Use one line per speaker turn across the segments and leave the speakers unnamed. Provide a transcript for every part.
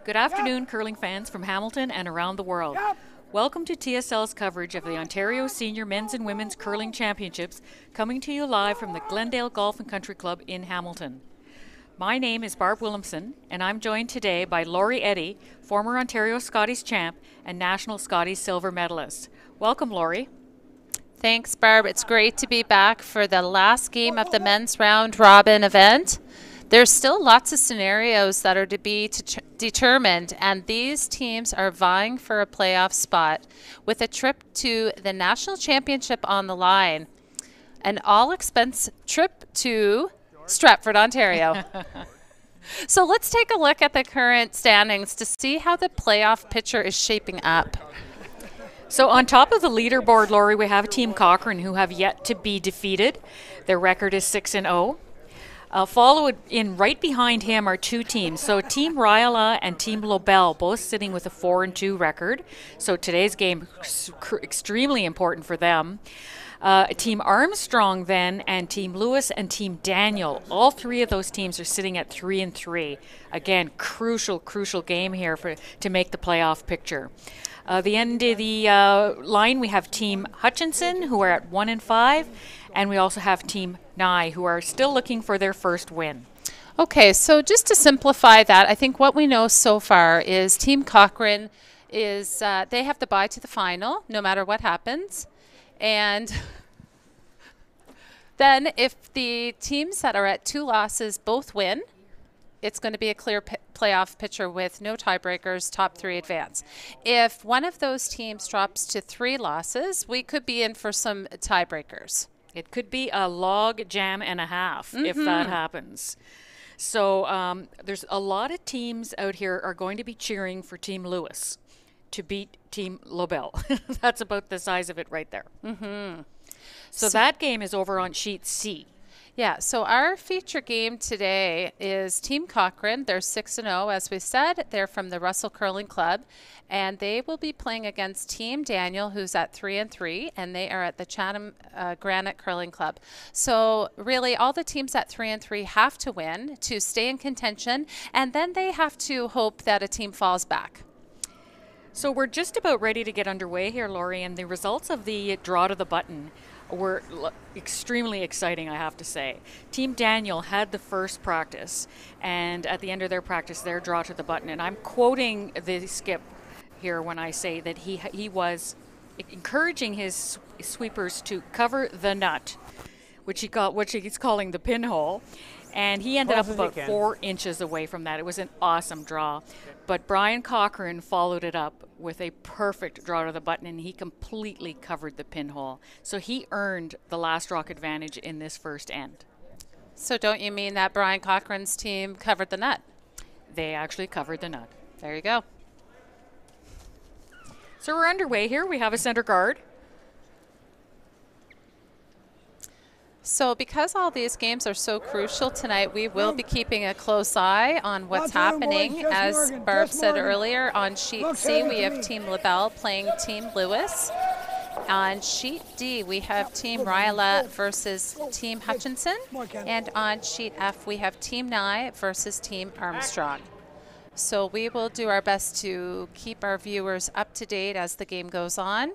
Good afternoon, curling fans from Hamilton and around the world. Welcome to TSL's coverage of the Ontario Senior Men's and Women's Curling Championships, coming to you live from the Glendale Golf and Country Club in Hamilton. My name is Barb Williamson, and I'm joined today by Laurie Eddy, former Ontario Scotties champ and National Scotties silver medalist. Welcome, Laurie.
Thanks, Barb. It's great to be back for the last game of the men's round robin event. There's still lots of scenarios that are to be determined, and these teams are vying for a playoff spot with a trip to the national championship on the line. An all-expense trip to Stratford, Ontario. So let's take a look at the current standings to see how the playoff picture is shaping up.
So on top of the leaderboard, Laurie, we have Team Cochrane, who have yet to be defeated. Their record is 6-0. Followed in right behind him are two teams. So Team Ryala and Team Lobel, both sitting with a 4-2 record. So today's game extremely important for them. Team Armstrong then, and Team Lewis and Team Daniel. All three of those teams are sitting at 3-3. Again, crucial game here to make the playoff picture. The end of the line, we have Team Hutchinson, who are at 1-5, and we also have Team Nye, who are still looking for their first win.
Okay, so just to simplify that, I think what we know so far is Team Cochrane is they have the bye to the final, no matter what happens. And then if the teams that are at 2 losses both win, it's going to be a clear playoff picture with no tiebreakers, top 3 advance. If one of those teams drops to 3 losses, we could be in for some tiebreakers.
It could be a log jam and a half if that happens. So there's a lot of teams out here are going to be cheering for Team Lewis to beat Team Lobel. That's about the size of it right there. So that game is over on sheet C.
Yeah, so our feature game today is Team Cochrane. They're 6-0, as we said. They're from the Russell Curling Club, and they will be playing against Team Daniel, who's at 3-3, and they are at the Chatham Granite Curling Club. So really, all the teams at 3-3 have to win to stay in contention, and then they have to hope that a team falls back.
So we're just about ready to get underway here, Laurie, and the results of the draw to the button were extremely exciting, I have to say. Team Daniel had the first practice, and at the end of their practice, their draw to the button. And I'm quoting the skip here when I say that he was encouraging his sweepers to cover the nut, which he's calling the pinhole. And he ended up about 4 inches away from that. It was an awesome draw. But Brian Cochrane followed it up with a perfect draw to the button, and he completely covered the pinhole. So he earned the last rock advantage in this first end.
So don't you mean that Brian Cochrane's team covered the nut?
They actually covered the nut.
There you go.
So we're underway here. We have a center guard.
So because all these games are so crucial tonight, we will be keeping a close eye on what's happening. As Barb said earlier, on sheet C, we have Team LaBelle playing Team Lewis. On sheet D, we have Team Ryala versus Team Hutchinson. And on sheet F, we have Team Nye versus Team Armstrong. So we will do our best to keep our viewers up to date as the game goes on.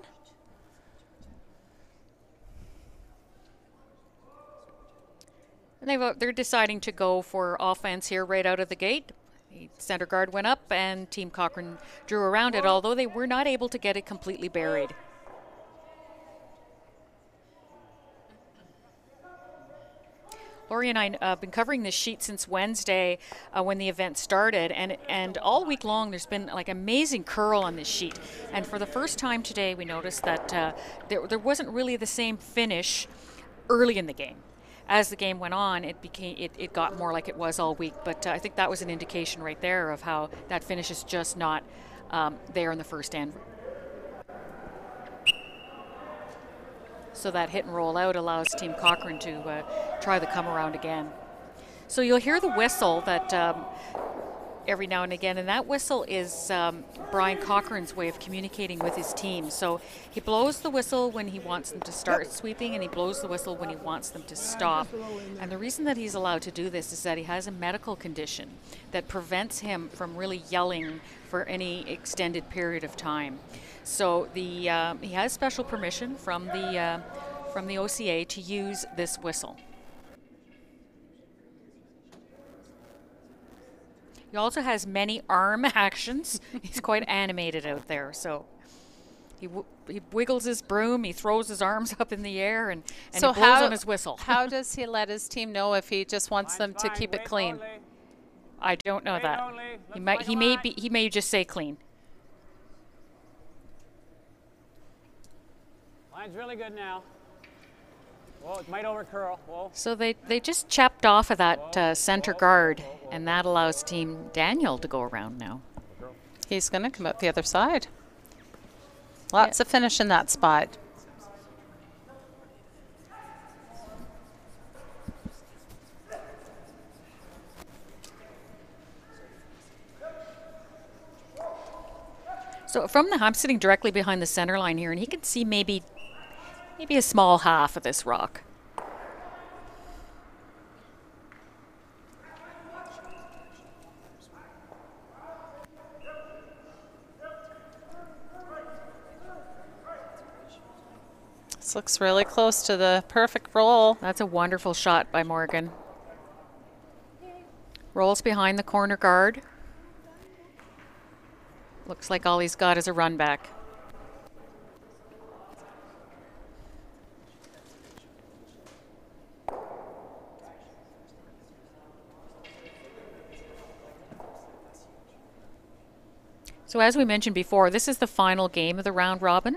They're deciding to go for offense here right out of the gate. The center guard went up, and Team Cochrane drew around it, although they were not able to get it completely buried. Laurie and I have been covering this sheet since Wednesday when the event started, and all week long there's been like amazing curl on this sheet. And for the first time today, we noticed that there wasn't really the same finish early in the game. As the game went on, it got more like it was all week. But I think that was an indication right there of how that finish is just not there in the first end. So that hit and roll out allows Team Cochrane to try the come around again. So you'll hear the whistle that every now and again, and that whistle is Brian Cochrane's way of communicating with his team. So he blows the whistle when he wants them to start sweeping, and he blows the whistle when he wants them to stop. And the reason that he's allowed to do this is that he has a medical condition that prevents him from really yelling for any extended period of time. So he has special permission from the OCA to use this whistle. He also has many arm actions. He's quite animated out there. So he wiggles his broom, he throws his arms up in the air, and
so
he blows on his whistle.
How does he let his team know if he just wants them to keep it clean?
I don't know that. He may just say clean.
Line's really good now. Whoa, it might overcurl. Whoa.
So they just chapped off of that center guard, and that allows Team Daniel to go around now.
He's going to come up the other side. Lots of finish in that spot.
So I'm sitting directly behind the center line here, and he can see maybe a small half of this rock.
This looks really close to the perfect roll.
That's a wonderful shot by Morgan. Rolls behind the corner guard. Looks like all he's got is a run back. So as we mentioned before, this is the final game of the round robin,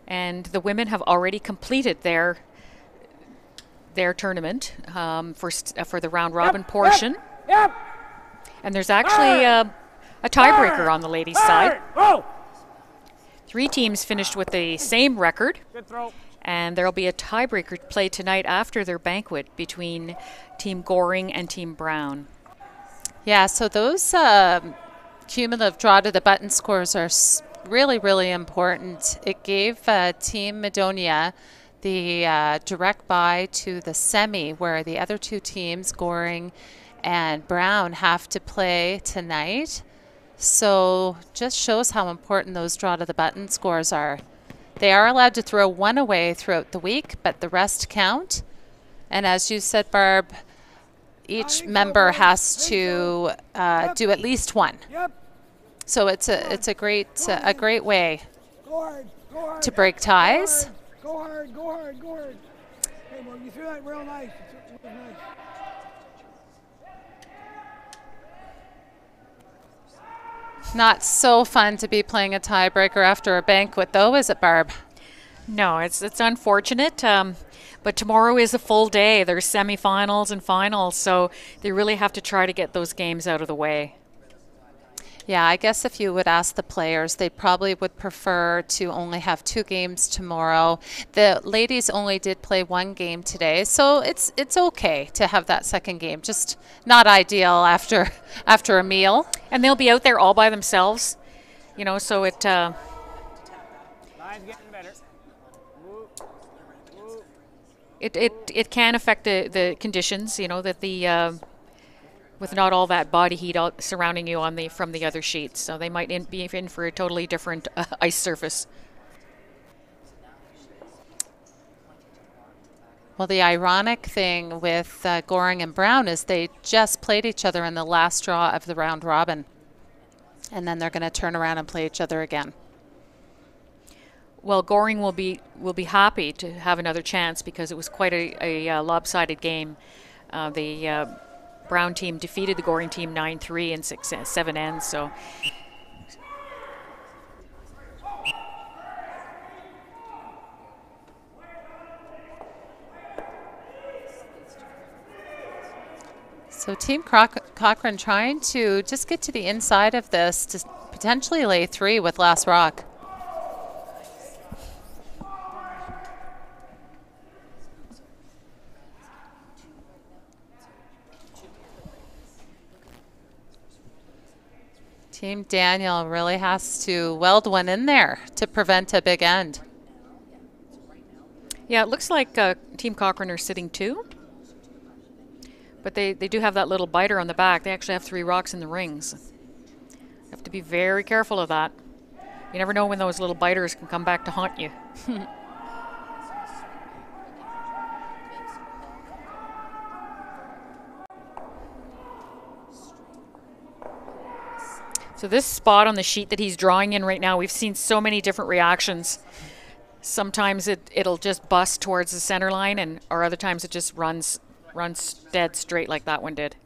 and the women have already completed their tournament for the round robin portion.
Yep.
And there's actually a tiebreaker on the ladies' side. 3 teams finished with the same record,
Good throw.
and there'll be a tiebreaker played tonight after their banquet between Team Goring and Team Brown.
Yeah, so those cumulative draw to the button scores are really, really important. It gave Team Madonia the direct bye to the semi, where the other 2 teams, Goring and Brown, have to play tonight. So just shows how important those draw to the button scores are. They are allowed to throw 1 away throughout the week, but the rest count. And as you said, Barb, each member has to do at least 1.
Yep.
So it's a great way
Go hard. Go hard.
to break ties.
Go hard. Go hard. Go hard. Hey, Morgan, you threw that real nice. It was nice.
Not so fun to be playing a tiebreaker after a banquet, though, is it, Barb?
No, it's unfortunate, but tomorrow is a full day. There's semifinals and finals, so they really have to try to get those games out of the way.
Yeah, I guess if you would ask the players, they probably would prefer to only have 2 games tomorrow. The ladies only did play 1 game today, so it's okay to have that second game. Just not ideal after a meal.
And they'll be out there all by themselves, so it.
Line's getting better. Move. Move.
It can affect the conditions, that the with not all that body heat surrounding you from the other sheets, so they might be in for a totally different ice surface.
Well, the ironic thing with Goring and Brown is they just played each other in the last draw of the round robin, and then they're going to turn around and play each other again.
Well, Goring will be happy to have another chance because it was quite a lopsided game. The Brown team defeated the Goring team 9-3 in 7 ends. So
Team Cochrane trying to just get to the inside of this to potentially lay 3 with last rock. Team Daniel really has to weld one in there to prevent a big end.
Yeah, it looks like Team Cochrane are sitting 2. But they do have that little biter on the back. They actually have 3 rocks in the rings. You have to be very careful of that. You never know when those little biters can come back to haunt you. So this spot on the sheet that he's drawing in right now, we've seen so many different reactions. Sometimes it'll just bust towards the center line, or other times it just runs dead straight like that one did.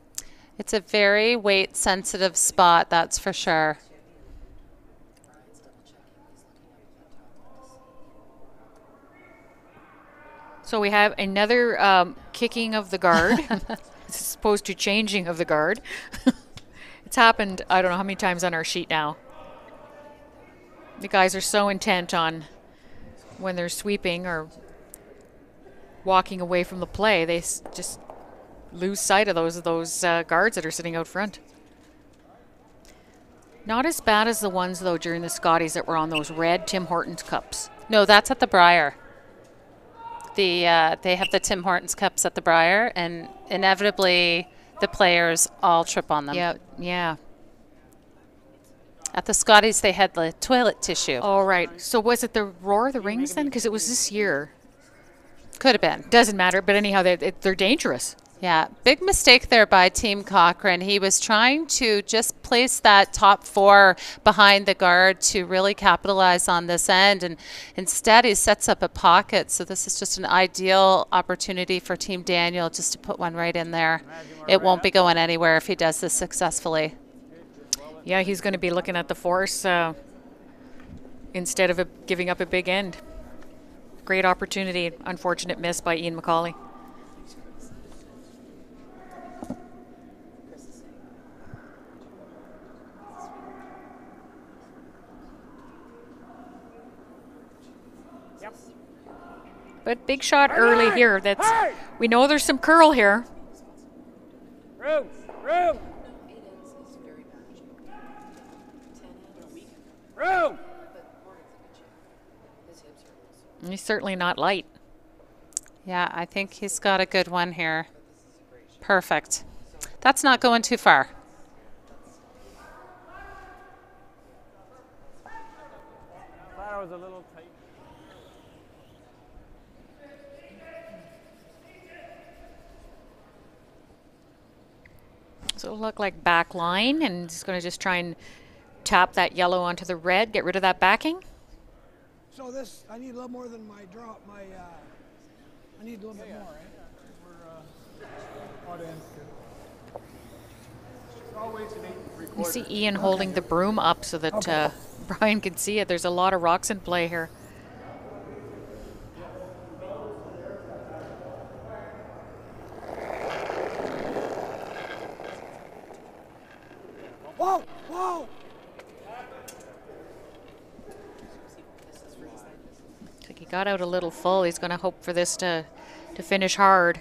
It's a very weight sensitive spot, that's for sure.
So we have another kicking of the guard as opposed to changing of the guard. It's happened, I don't know how many times on our sheet now. The guys are so intent on when they're sweeping or walking away from the play, they just lose sight of those guards that are sitting out front. Not as bad as the ones, though, during the Scotties that were on those red Tim Hortons cups.
No, that's at the Briar. They have the Tim Hortons cups at the Briar, and inevitably the players all trip on them.
Yeah.
At the Scotties, they had the toilet tissue.
All right. So was it the Roar of the Rings then? Because it was this year.
Could have been.
Doesn't matter. But anyhow, they're dangerous.
Yeah, big mistake there by Team Cochrane. He was trying to just place that top 4 behind the guard to really capitalize on this end, and instead he sets up a pocket. So this is just an ideal opportunity for Team Daniel just to put one right in there. It won't be going anywhere if he does this successfully.
Yeah, he's going to be looking at the force instead of giving up a big end. Great opportunity. Unfortunate miss by Ian McCauley. But big shot early here. We know there's some curl here.
Room.
And he's certainly not light.
Yeah, I think he's got a good one here. Perfect. That's not going too far.
That was a little tight.
So it'll look like back line, and he's going to just try and tap that yellow onto the red, get rid of that backing.
So this, I need a little more than my drop. I need a little bit more, right? We're odd ends too. Always an 8 3/4.
You see Ian holding the broom up so that Brian can see it. There's a lot of rocks in play here.
Whoa!
Looks like he got out a little full. He's going to hope for this to finish hard.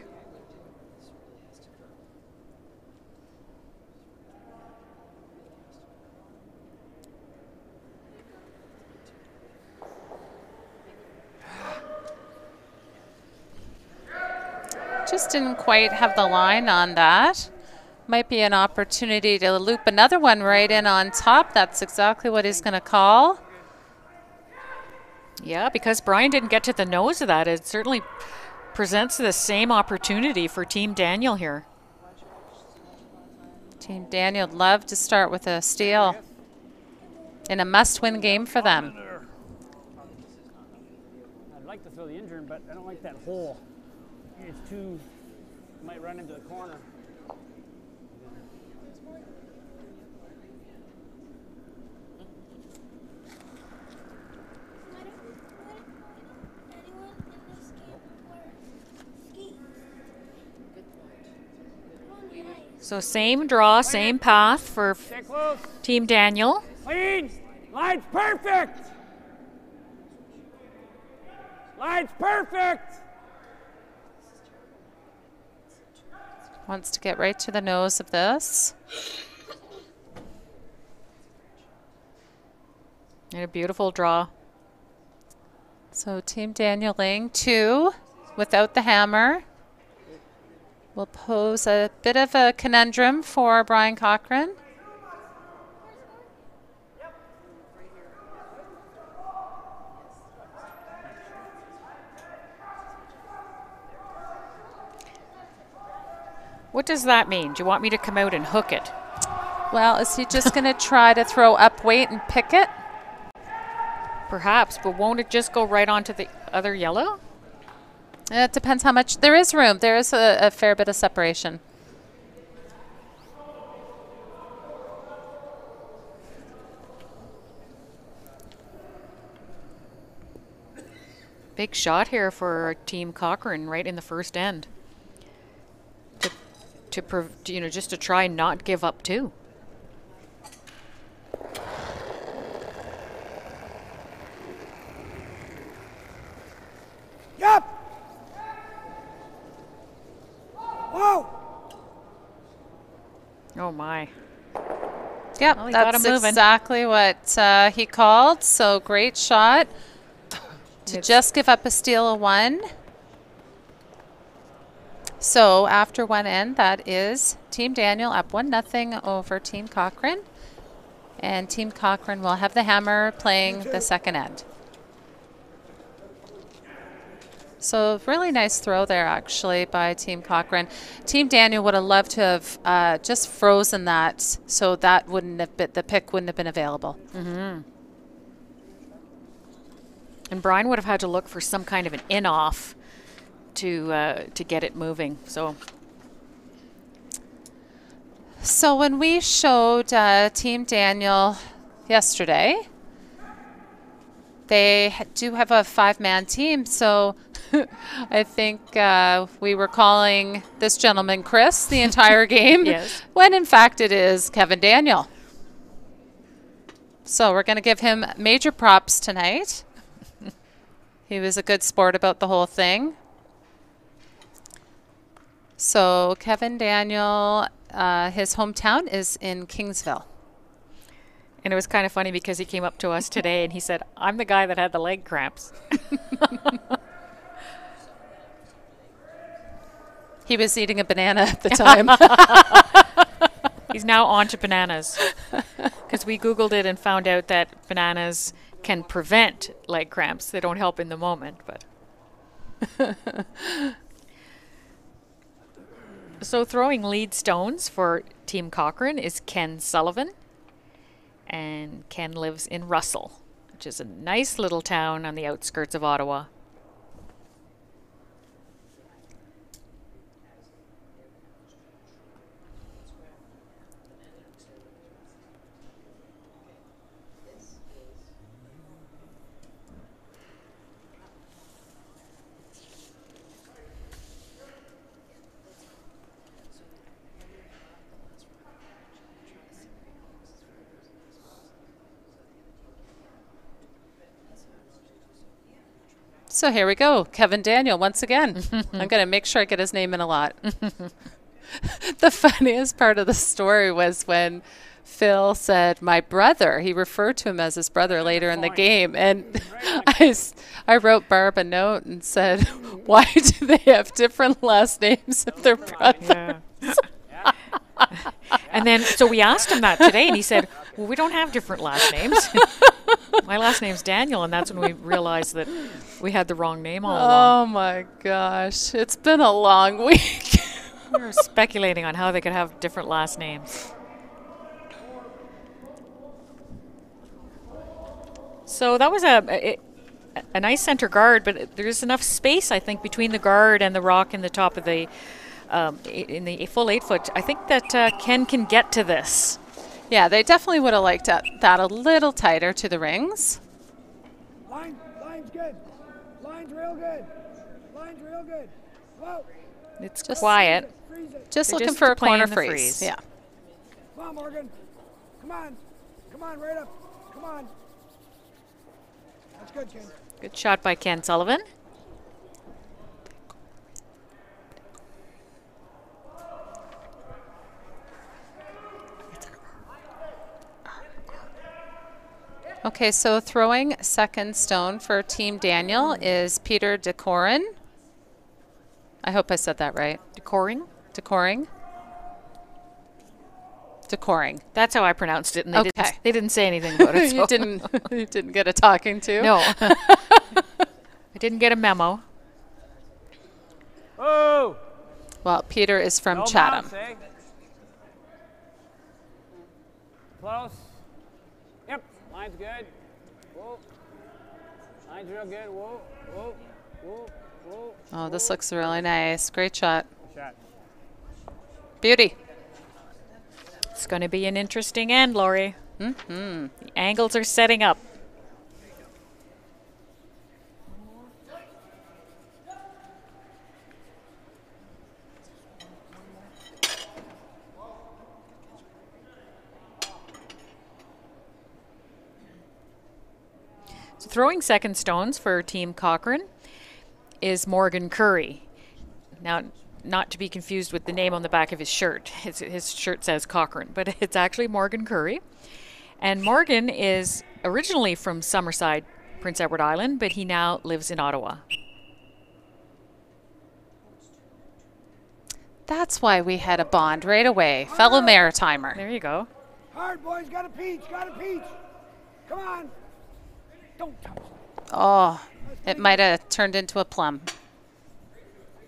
Just didn't quite have the line on that. Might be an opportunity to loop another one right in on top. That's exactly what he's going to call.
Yeah, because Brian didn't get to the nose of that, it certainly presents the same opportunity for Team Daniel here.
Team Daniel would love to start with a steal in a must-win game for them.
I'd like to throw the injury, but I don't like that hole. It's too, might run into the corner.
So same draw, same path for Team Daniel.
Clean! Line's perfect! Line's perfect!
Wants to get right to the nose of this.
And a beautiful draw.
So Team Daniel Ling, 2 without the hammer. Will pose a bit of a conundrum for Brian Cochrane.
What does that mean? Do you want me to come out and hook it?
Well, is he just going to try to throw up weight and pick it?
Perhaps, but won't it just go right onto the other yellow?
It depends how much. There is room. There is a fair bit of separation.
Big shot here for Team Cochrane right in the first end. Just to try and not give up too.
Yep. Whoa.
Oh my.
Yep,
Well, he got
that's
him moving.
exactly what he called. So great shot to just give up a steal of 1. So after one end, that is Team Daniel up 1-0 over Team Cochrane. And Team Cochrane will have the hammer playing the second end. So really nice throw there actually by Team Cochrane. Team Daniel would have loved to have just frozen that, so that wouldn't have been, the pick wouldn't have been available.
Mm-hmm. And Brian would have had to look for some kind of an in-off to get it moving.
So when we showed Team Daniel yesterday, they do have a 5-man team. So I think we were calling this gentleman Chris the entire game,
Yes.
when in fact it is Kevin Daniel. So we're going to give him major props tonight. He was a good sport about the whole thing. So Kevin Daniel, his hometown is in Kingsville.
And it was kind of funny because he came up to us today and he said, "I'm the guy that had the leg cramps."
He was eating a banana at the time.
He's now on to bananas. Because we Googled it and found out that bananas can prevent leg cramps. They don't help in the moment, but. So throwing lead stones for Team Cochrane is Ken Sullivan. And Ken lives in Russell, which is a nice little town on the outskirts of Ottawa.
So here we go. Kevin Daniel once again. I'm going to make sure I get his name in a lot. The funniest part of the story was when Phil said, "my brother." He referred to him as his brother later in the game. And I wrote Barb a note and said, why do they have different last names if they're brothers?
Yeah. And then, so we asked him that today, and he said, "Well, we don't have different last names. My last name's Daniel," and that's when we realized that we had the wrong name all along.
Oh my gosh. It's been a long week.
We were speculating on how they could have different last names. So that was a nice center guard, but there's enough space, I think, between the guard and the rock in the top of the in the full 8-foot. I think that Ken can get to this.
Yeah, they definitely would have liked that a little tighter to the rings.
Line's good. Line's real good. Line's real good. Whoa.
It's
Just
quiet.
Freeze it.
Just
They're
looking
just
for a
playing
corner
the
freeze.
freeze.
Yeah.
Come on, Morgan. Come on. Come on, right up. Come on. That's good, Ken.
Good shot by Ken Sullivan.
Okay, so throwing second stone for Team Daniel is Peter DeCorin. I hope I said that right.
Decoring?
DeCoring. DeCoring.
That's how I pronounced it, and
Okay.
they didn't say anything about it. So.
You didn't get a talking to?
No. I didn't get a memo.
Oh!
Well, Peter is from
No
Chatham.
bounce, eh? Close. Yep, line's good. Whoa. Line's real good. Whoa, whoa, whoa, whoa.
Oh, this looks really nice. Great shot.
Good shot.
Beauty.
It's going to be an interesting end, Lori. The angles are setting up. So throwing second stones for Team Cochrane is Morgan Curry. Now, not to be confused with the name on the back of his shirt. His shirt says Cochrane, but it's actually Morgan Curry. And Morgan is originally from Summerside, Prince Edward Island, but he now lives in Ottawa.
That's why we had a bond right away. Fellow Maritimer.
There you go.
Hard, boys. Got a peach. Got a peach. Come on. Don't touch.
Oh, it might have turned into a plum.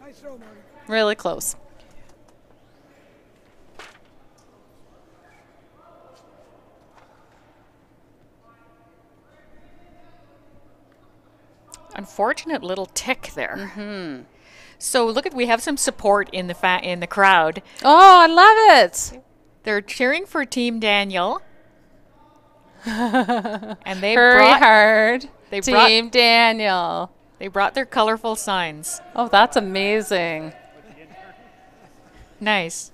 Nice throw, Marty.
Really close.
Unfortunate little tick there. So look at, we have some support in the crowd.
Oh, I love it.
They're cheering for Team Daniel. And they
Hurry
brought
hard.
they
Team Daniel.
they brought their colorful signs.
Oh, that's amazing.
Nice.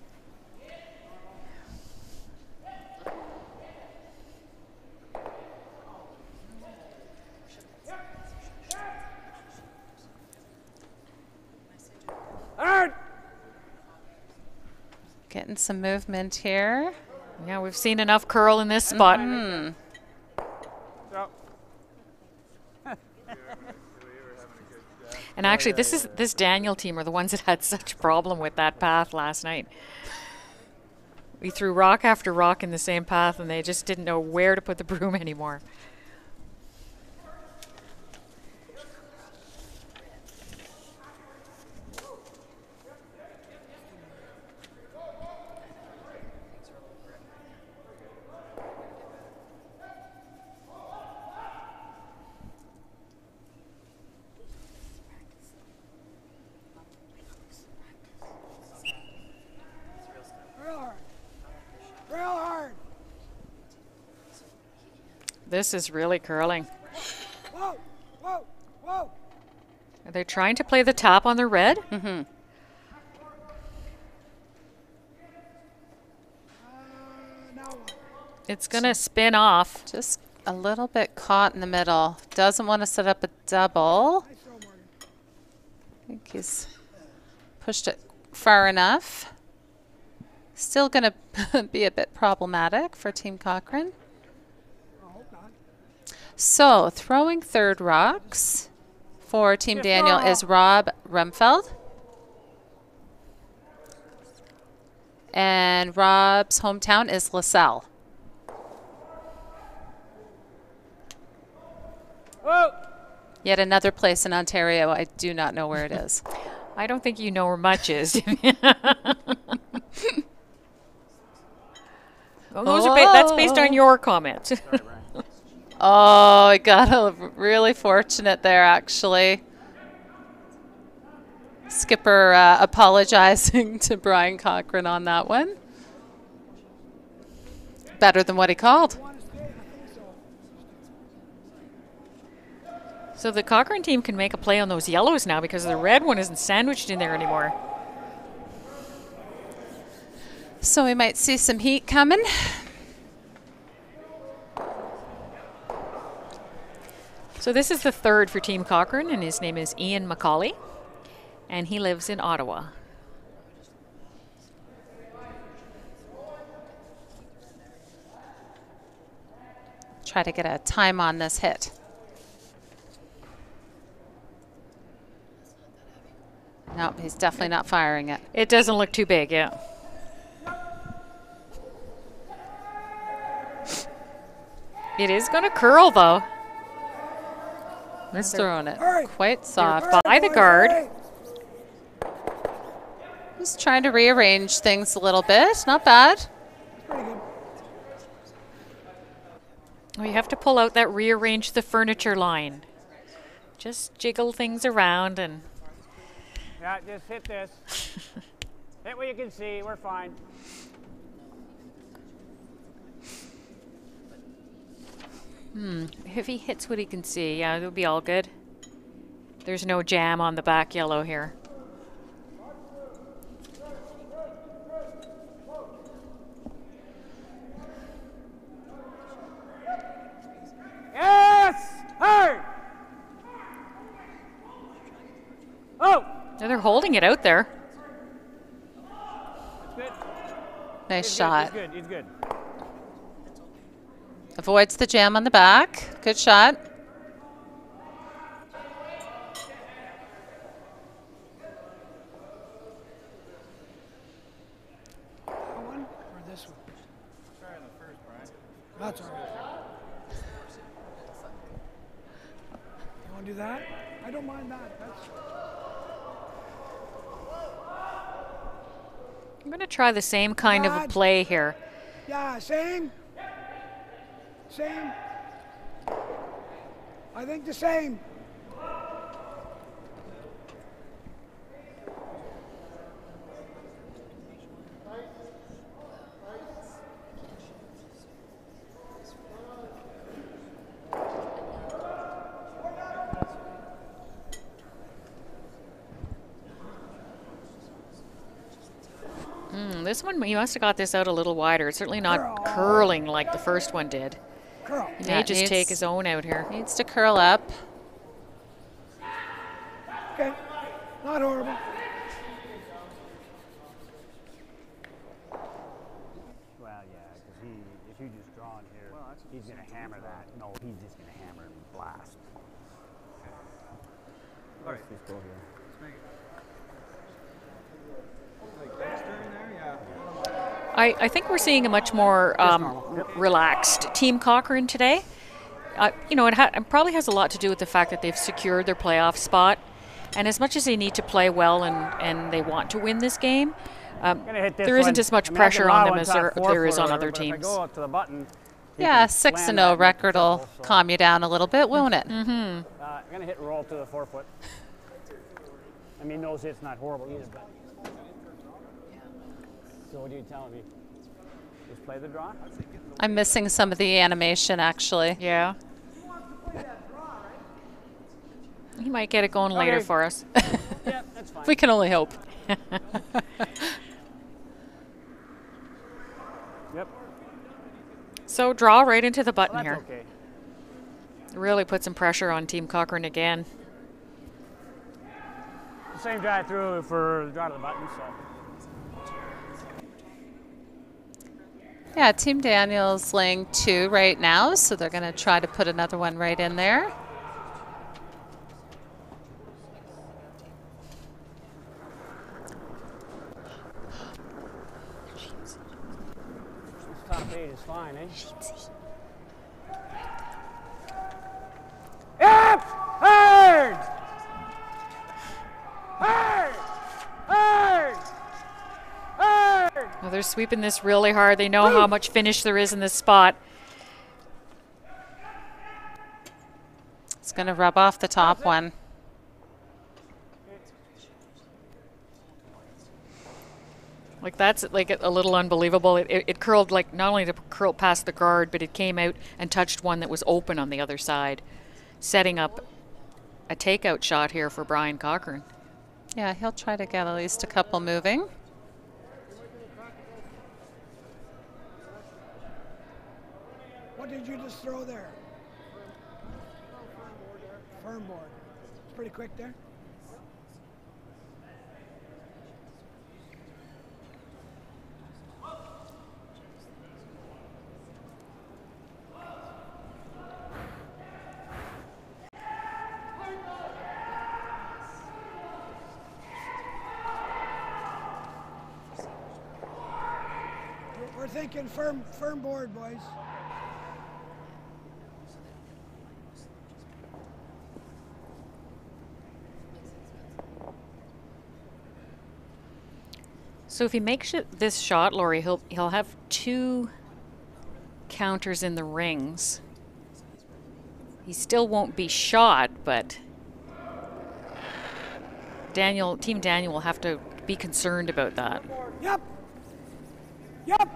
Hard!
Getting some movement here.
Yeah, we've seen enough curl in this spot.
So,
And actually, this Daniel team are the ones that had such a problem with that path last night. We threw rock after rock in the same path, and they just didn't know where to put the broom anymore.
Real hard. Real hard.
This is really curling.
Whoa. Whoa. Whoa.
Are they trying to play the top on the red?
Now what?
It's going to spin off.
Just a little bit caught in the middle. Doesn't want to set up a double.
Nice throw, Morgan.
I think he's pushed it far enough. Still going to be a bit problematic for Team Cochrane.
I hope not.
So, throwing third rocks for Team Daniel is Rob Rumfeld. And Rob's hometown is LaSalle.
whoa!
Yet another place in Ontario. I do not know where it is.
I don't think you know where much is. Well, that's based on your comments.
Oh, I got really fortunate there, actually. Skipper apologizing to Brian Cochrane on that one. Better than what he called.
Want to stay? I think so.
So the Cochrane team can make a play on those yellows now because the red one isn't sandwiched in there anymore.
So we might see some heat coming.
So this is the third for Team Cochrane, and his name is Ian McCauley, and he lives in Ottawa.
try to get a time on this hit. No, he's definitely not firing it.
It doesn't look too big, yeah. It is going to curl, though.
He's throwing it
Hurry.
quite soft.
By the guard.
Just trying to rearrange things a little bit. Not bad.
Pretty good.
Well, you have to pull out that rearrange the furniture line. Just jiggle things around and...
Yeah, just hit this. Hit what you can see. We're fine.
If he hits what he can see, yeah, it'll be all good. There's no jam on the back yellow here.
Yes! Hey! Oh!
Yeah, they're holding it out there.
That's good.
Nice
He's
shot.
Good. He's good.
Avoids the jam on the back. Good shot.
That one or this one?
Try the first, Brian.
That's all right. You want to do that? I don't mind that.
I'm going to try the same kind of a play here.
Yeah, same. Same. I think the same.
This one, he must have got this out a little wider. It's certainly not curling like the first one did.
Curl.
He may just take his own out here.
Needs to curl up.
Okay. Not horrible.
Well, yeah, because if you just draw in here, he's going to hammer that. No, he's just going to hammer and blast.
All right.
Let's just go here.
Let's make it. Like Dexter in there, yeah.
I think we're seeing a much more relaxed Team Cochrane today. You know, it probably has a lot to do with the fact that they've secured their playoff spot. And as much as they need to play well and they want to win this game, there isn't as much pressure on them as there is on other teams.
If I go out to the button,
Yeah, 6-0 record will calm you down a little bit, won't it?
I'm going to hit roll to the 4 foot. I mean, those hits not horrible either, but. So what are you telling me? Just play the draw?
I'm missing some of the animation, actually.
Yeah. He might get it going later for us.
Yeah, that's fine.
We can only hope.
Yep.
So draw right into the button
Well,
here.
that's okay.
Really put some pressure on Team Cochrane again.
The same draw I threw for the draw to the button, so.
Yeah, Team Daniel's laying 2 right now, so they're going to try to put another one right in there.
This top 8 is fine, eh? Yep! Hard! Hard! Hard! Hard!
Well, they're sweeping this really hard. They know how much finish there is in this spot.
It's going to rub off the top one.
Like, that's like a little unbelievable. It curled, like, not only to curl past the guard, but it came out and touched one that was open on the other side, setting up a takeout shot here for Brian Cochrane.
Yeah, he'll try to get at least a couple moving.
What did you just throw there? Firm board. It's pretty quick there. We're thinking firm board, boys.
So if he makes this shot, Laurie, he'll have 2 counters in the rings. He still won't be shot, but Team Daniel will have to be concerned about that.
Yep. Yep.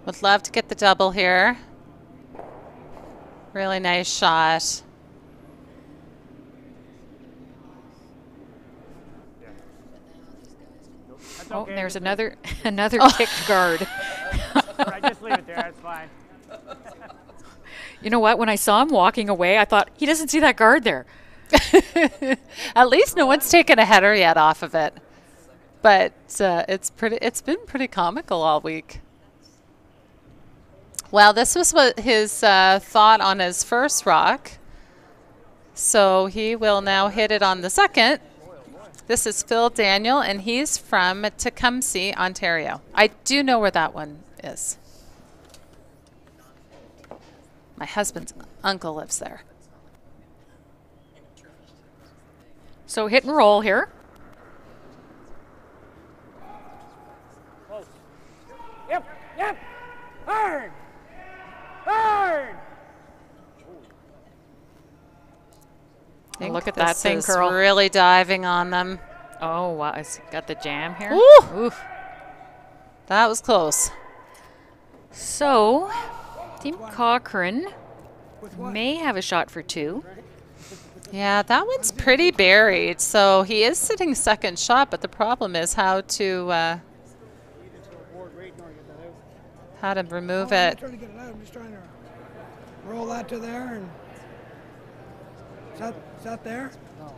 Would love to get the double here. Really nice shot.
Oh, and there's another kicked guard.
Right, just leave it there. It's fine.
You know what? When I saw him walking away, I thought he doesn't see that guard there.
At least no one's taken a header yet off of it. But it's been pretty comical all week. Well, this was what his thought on his first rock. So he will now hit it on the second. This is Phil Daniel, and he's from Tecumseh, Ontario. I do know where that one is. My husband's uncle lives there.
So hit and roll here.
Close. Yep. Hard. Hard.
Look at that thing,
This
Curl.
is really diving on them.
Oh, wow. It's got the jam here.
Ooh.
Oof.
That was close.
So, Team Cochrane may have a shot for 2.
Yeah, that one's pretty buried. So he is sitting second shot, but the problem is how to remove
I'm
it.
not trying to get it out. I'm just trying to roll that to there. And is that there? No.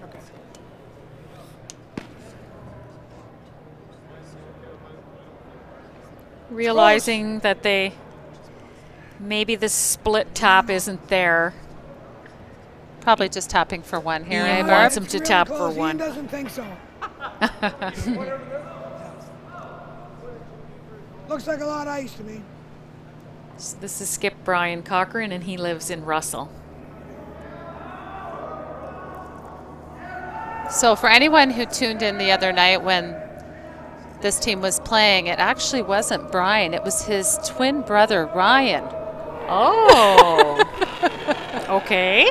Okay.
Realizing that maybe the split tap isn't there.
Probably just tapping for one here, eh,
Ian
Barb?
wants him
It's
to
really
tap
close.
for
Ian
1.
doesn't think so. Looks like a lot of ice to me.
This is Skip Brian Cochrane, and he lives in Russell.
So for anyone who tuned in the other night when this team was playing, it actually wasn't Brian. It was his twin brother, Ryan.
Oh. Okay.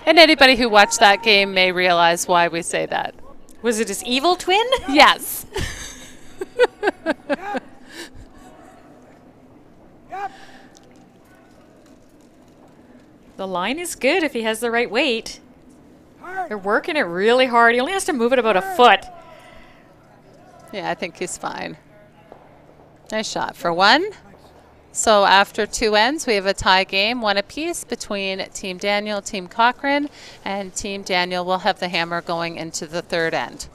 And anybody who watched that game may realize why we say that.
Was it his evil twin?
Yes.
Yep. Yep.
The line is good if he has the right weight.
Hard.
They're working it really hard. He only has to move it about a foot.
Yeah, I think he's fine. Nice shot for 1. So after 2 ends, we have a tie game, 1 apiece between Team Daniel, Team Cochrane, and Team Daniel will have the hammer going into the 3rd end.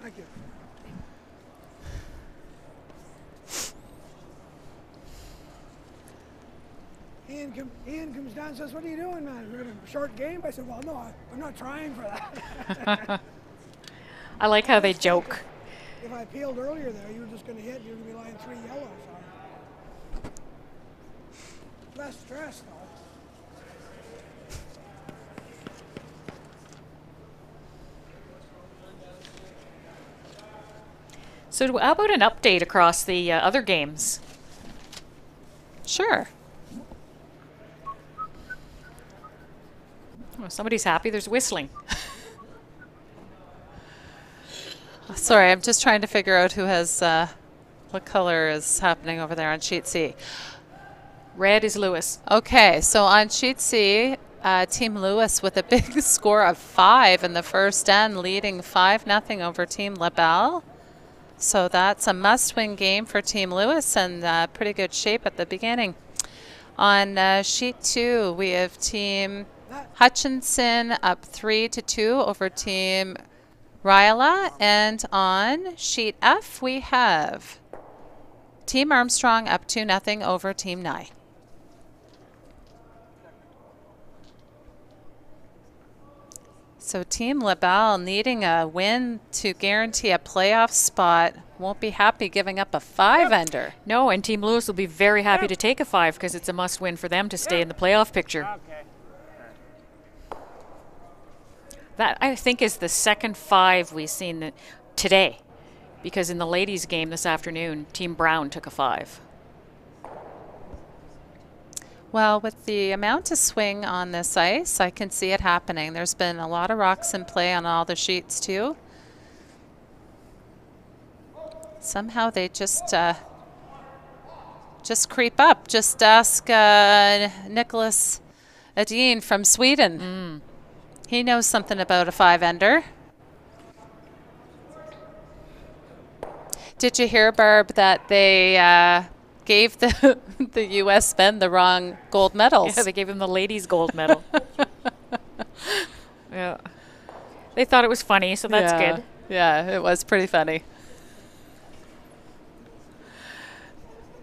Thank you. Ian comes down and says, "What are you doing, man? We're in a short game." I said, "Well, no, I'm not trying for that."
I like how they joke.
If I peeled earlier there, you were just going to hit. You were going to be lying 3 yellows on. Less stress, though.
So how about an update across the other games?
Sure.
Oh, somebody's happy. There's whistling.
Sorry, I'm just trying to figure out who has what color is happening over there on sheet C.
Red is Lewis.
Okay, so on sheet C, Team Lewis with a big score of 5 in the first end, leading 5-0 over Team LaBelle. So that's a must-win game for Team Lewis and pretty good shape at the beginning. On sheet 2, we have Team Hutchinson up 3-2 over Team Ryala. And on sheet F, we have Team Armstrong up 2-0 over Team Nye. So Team LaBelle needing a win to guarantee a playoff spot. Won't be happy giving up a 5-ender.
No, and Team Lewis will be very happy to take a 5 because it's a must-win for them to stay in the playoff picture.
Okay.
That, I think, is the second 5 we've seen today, because in the ladies' game this afternoon, Team Brown took a 5.
Well, with the amount of swing on this ice, I can see it happening. There's been a lot of rocks in play on all the sheets, too. Somehow they just creep up. Just ask Nicholas Edin from Sweden. He knows something about a 5-ender. Did you hear, Barb, that they gave the the U.S. men the wrong gold medals?
Yeah, they gave him the ladies' gold medal. Yeah. They thought it was funny, so that's good.
Yeah, it was pretty funny.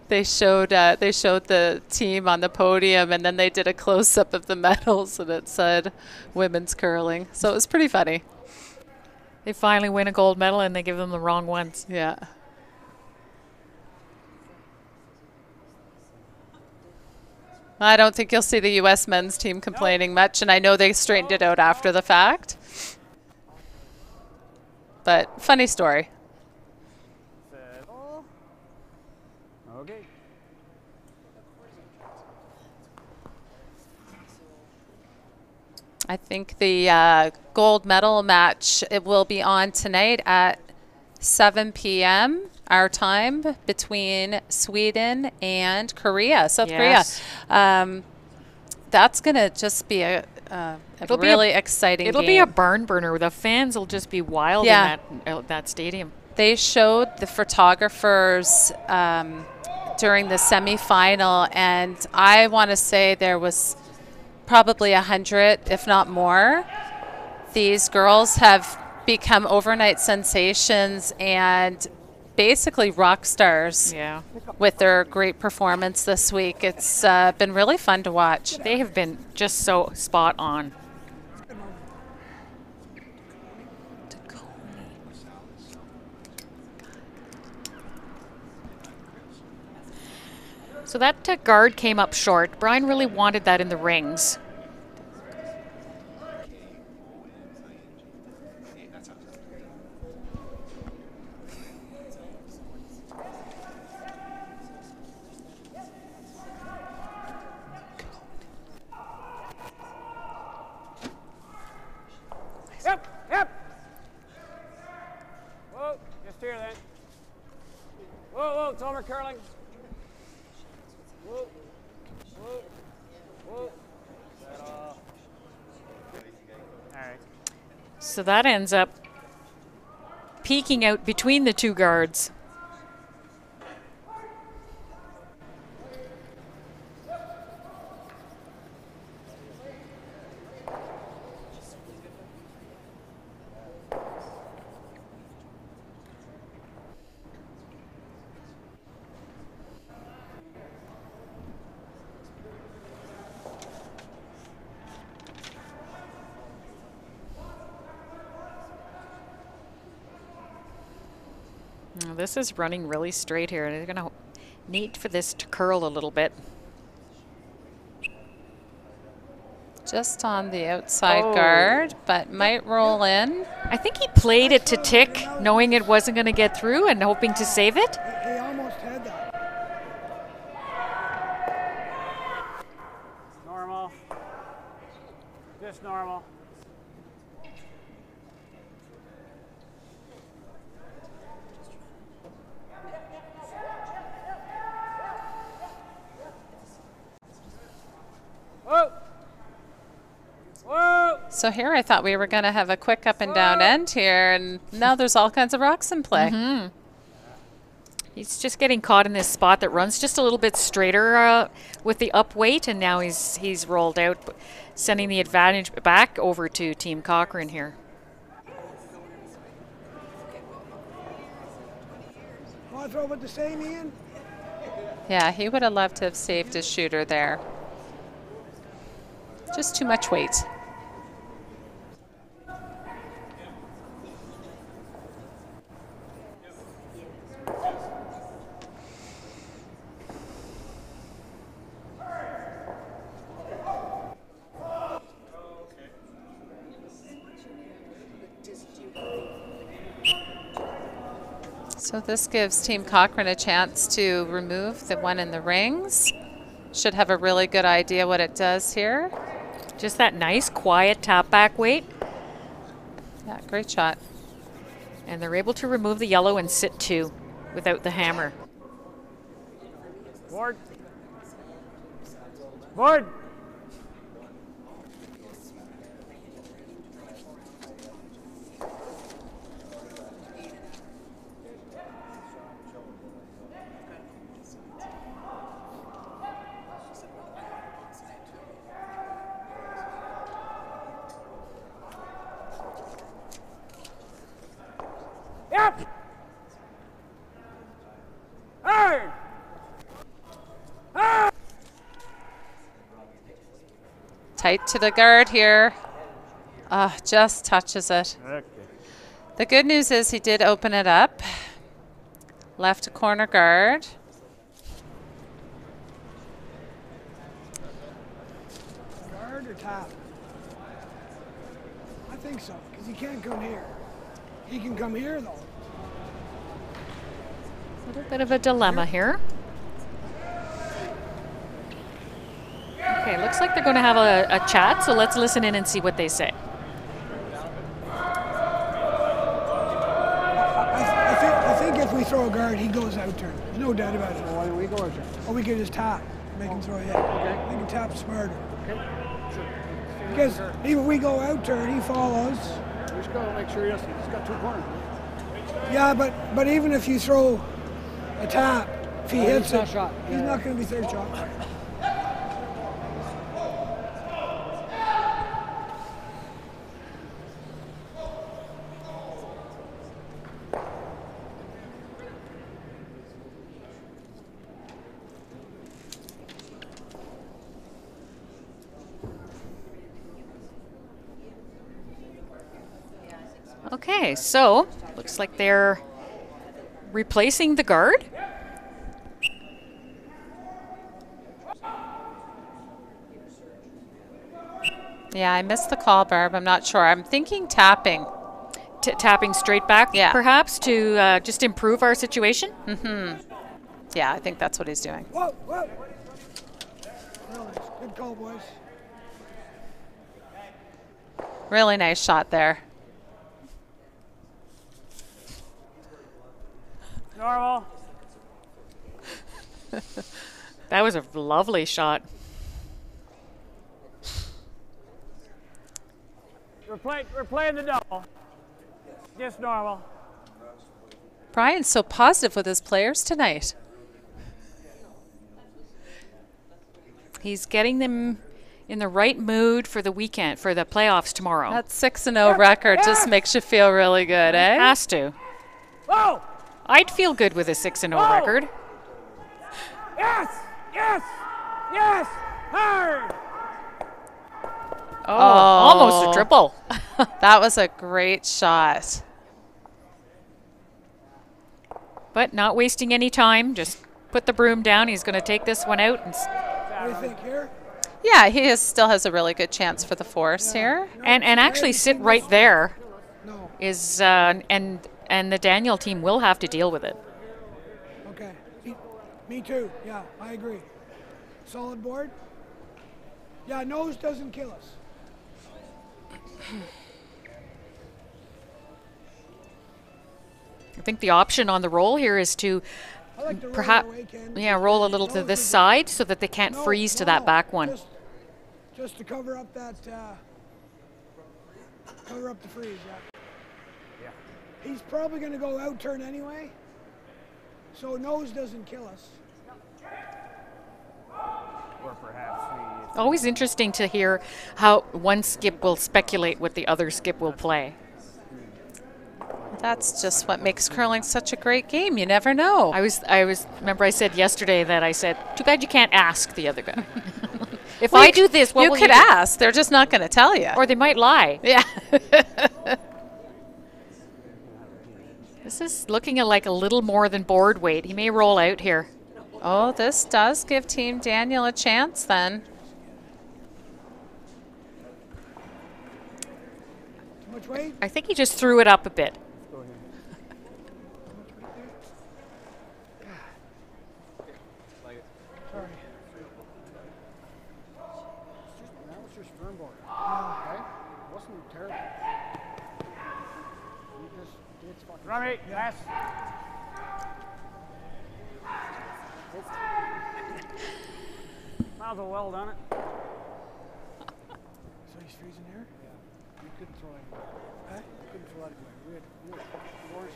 They showed the team on the podium, and then they did a close-up of the medals, and it said women's curling. So it was pretty funny.
They finally win a gold medal, and they give them the wrong ones.
Yeah. I don't think you'll see the U.S. men's team complaining much, and I know they straightened it out after the fact. But funny story.
Okay.
I think the gold medal match, it will be on tonight at 7 p.m. our time between Sweden and Korea, South Korea. That's going to just be a really exciting
It'll
game.
be a barn burner. The fans will just be wild in that stadium.
They showed the photographers during the semifinal, and I want to say there was probably 100, if not more. These girls have become overnight sensations and basically rock stars with their great performance this week. It's been really fun to watch.
They have been just so spot on. So that guard came up short. Brian really wanted that in the rings.
Yep. Whoa, just here then. Whoa, Tomer curling. Whoa. All right.
So that ends up peeking out between the two guards. This is running really straight here. They're going to need for this to curl a little bit.
Just on the outside guard, but might roll in.
I think he played it to tick, knowing it wasn't going to get through and hoping to save it.
He almost had that.
Normal. Just normal.
So here I thought we were going to have a quick up and down end here, and now there's all kinds of rocks in play.
He's just getting caught in this spot that runs just a little bit straighter with the up weight, and now he's rolled out, sending the advantage back over to Team Cochrane here.
Want to throw with the same, Ian?
Yeah, he would have loved to have saved his shooter there. Just too much weight. So this gives Team Cochrane a chance to remove the one in the rings. Should have a really good idea what it does here.
Just that nice, quiet tap back weight.
Yeah, great shot.
And they're able to remove the yellow and sit 2 without the hammer.
Board. Board. Yep. Hey. Hey.
Tight to the guard here. Just touches it.
Okay.
The good news is he did open it up. Left a corner guard.
Guard or tap? I think so, because he can't come here. He can come here, though.
A little bit of a dilemma here. Okay, looks like they're going to have a chat, so let's listen in and see what they say.
I think if we throw a guard, he goes out turn. There's no doubt about it.
Why don't we go out there?
Or we could just tap, make him throw it.
Okay.
We can tap smarter.
Okay. Sure.
Because even if we go out turn, he follows.
We just gotta make sure he's got 2 corners.
Yeah, but even if you throw a tap, if he hits
he's not
it,
shot.
he's not going to be third shot.
Okay, so looks like they're replacing the guard.
Yeah, I missed the call, Barb. I'm not sure. I'm thinking tapping.
Tapping straight back,
Yeah.
perhaps, to just improve our situation.
Yeah, I think that's what he's doing.
Whoa, whoa. Real nice. Good call, boys.
Really nice shot there.
Normal.
That was a lovely shot.
We're playing the double. Just normal.
Brian's so positive with his players tonight.
He's getting them in the right mood for the weekend, for the playoffs tomorrow.
That 6-0 record just makes you feel really good, eh?
Has to.
Whoa!
I'd feel good with a 6-0
Whoa!
record.
Yes! Yes! Yes! Hard!
Oh, almost a triple.
That was a great shot.
But not wasting any time. Just put the broom down. He's going to take this one out. And
What do you think here?
Yeah, he still has a really good chance for the force here.
and actually sit right there
No.
is and the Daniel team will have to deal with it.
Okay. Me too. Yeah, I agree. Solid board? Yeah, nose doesn't kill us.
I think the option on the roll here is to
I like to roll
perhaps
away, Ken.
roll a little to
Nose
this
is-
side so that they can't
No,
freeze to
no,
that back one.
Just to cover up that, cover up the freeze, yeah. He's probably going to go out turn anyway. so nose doesn't kill us.
Or perhaps we.
Always interesting to hear how one skip will speculate what the other skip will play.
That's just what makes curling such a great game. You never know.
Remember I said yesterday that I said, too bad you can't ask the other guy. If I do this, what
you
will
could
you do?
ask. They're just not going to tell you.
Or they might lie.
Yeah.
This is looking like a little more than board weight. He may roll out here.
Oh, this does give Team Daniel a chance then.
Too much weight?
I think he just threw it up a bit.
Sorry.
That was just firm board. Okay? It wasn't terrible. You just did fucking.
Rummy, pass. Might as well done it.
So he's freezing here?
You couldn't throw it.
Huh?
You couldn't throw it away. We had orange.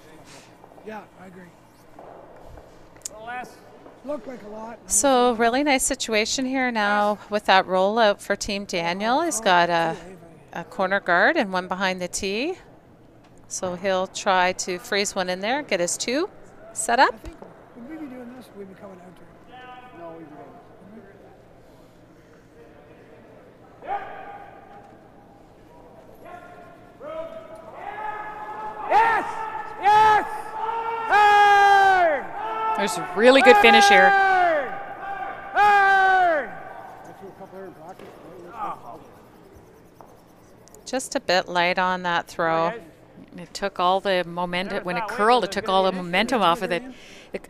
Yeah, I agree.
A little less.
Looked like a lot.
So really nice situation here now with that rollout for Team Daniel. He's got a corner guard and one behind the tee. So he'll try to freeze one in there, get his two set up.
I think, would we be doing this? We'd be coming out to it.
No, we didn't.
Yes! Yes! Hey!
There's a really good finish here.
Hey!
I threw a couple there in practice.
Just a bit light on that throw.
It took all the momentum, when it curled, it took all the momentum off of it.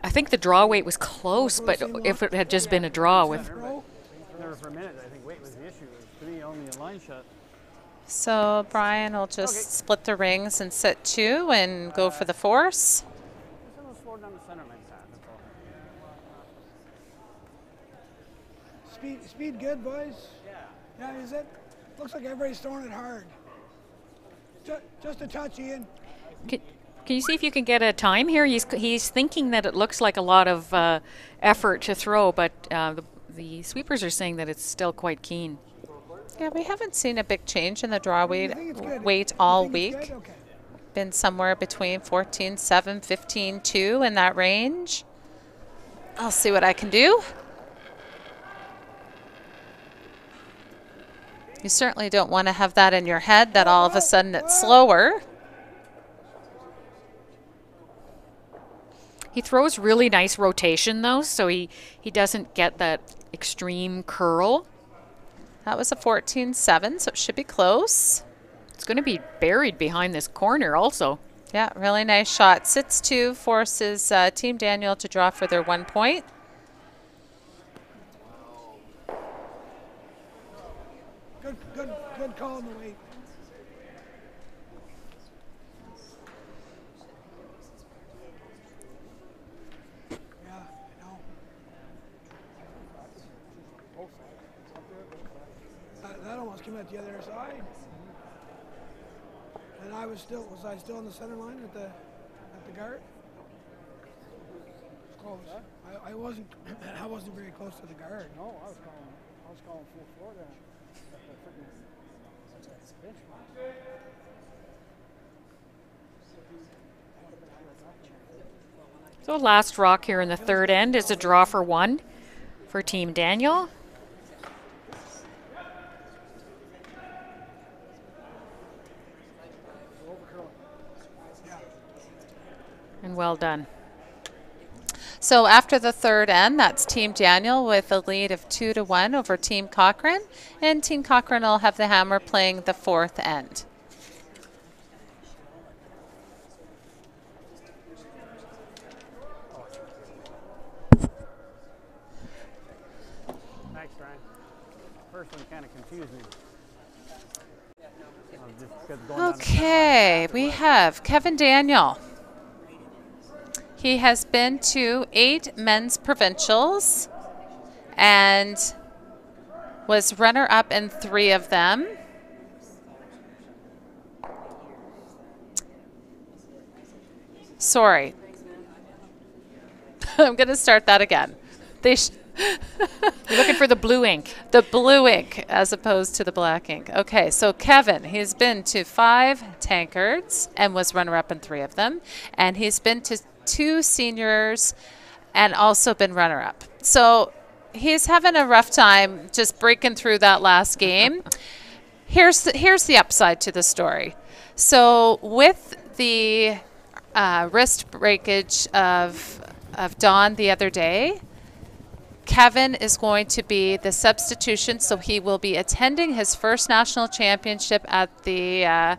I think the draw weight was close, but if it had just been a draw with...
Never for a minute, I think weight was the issue. To me, only a line shot.
So Brian will just split the rings and sit two and go for the force.
Just a little slow down the center line path, that's all.
Speed good, boys? Yeah, is it? Looks like everybody's throwing it hard. Just a touch, Ian.
Can you see if you can get a time here? He's thinking that it looks like a lot of effort to throw, but the sweepers are saying that it's still quite keen.
Yeah, we haven't seen a big change in the draw
You
weight
think it's good?
weight
You
all
think it's
week.
good? Okay.
Been somewhere between 14.7, 15.2 in that range. I'll see what I can do. You certainly don't want to have that in your head that all of a sudden it's slower.
He throws really nice rotation though, so he doesn't get that extreme curl.
That was a 14.7, so it should be close.
It's going to be buried behind this corner also.
Yeah, really nice shot. Sits two, forces Team Daniel to draw for their 1 point.
Good call on the weight. Yeah, I know. That almost came out the other side. And was I still on the center line at the guard? Close. I wasn't I wasn't very close to the guard.
No, I was calling full floor there.
So last rock here in the third end is a draw for one for Team Daniel. And well done.
So after the third end, that's Team Daniel with a lead of 2-1 over Team Cochrane. And Team Cochrane will have the hammer playing the fourth end.
Thanks, Ryan. First one kind of confused me.
Okay, we have Kevin Daniel. He has been to 8 men's provincials and was runner-up in 3 of them. Sorry. I'm going to start that again. They
You're looking for the blue ink.
the blue ink as opposed to the black ink. Okay, so Kevin, he's been to 5 tankards and was runner-up in 3 of them. And he's been to 2 seniors and also been runner-up. So he's having a rough time just breaking through that last game. Here's the upside to the story. So with the wrist breakage of Dawn the other day, Kevin is going to be the substitution, so he will be attending his first national championship at the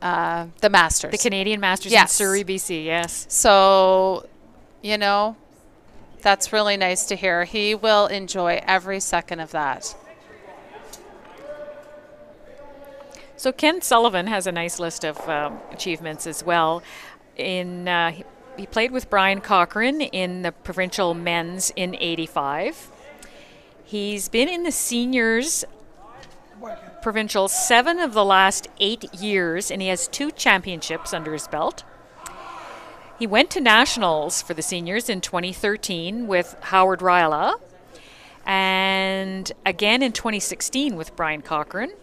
Masters.
The Canadian Masters in
Yes.
Surrey, BC, yes.
So, you know, that's really nice to hear. He will enjoy every second of that.
So Ken Sullivan has a nice list of achievements as well. He played with Brian Cochrane in the provincial men's in '85. He's been in the seniors provincial 7 of the last 8 years, and he has 2 championships under his belt. He went to nationals for the seniors in 2013 with Howard Ryla, and again in 2016 with Brian Cochrane.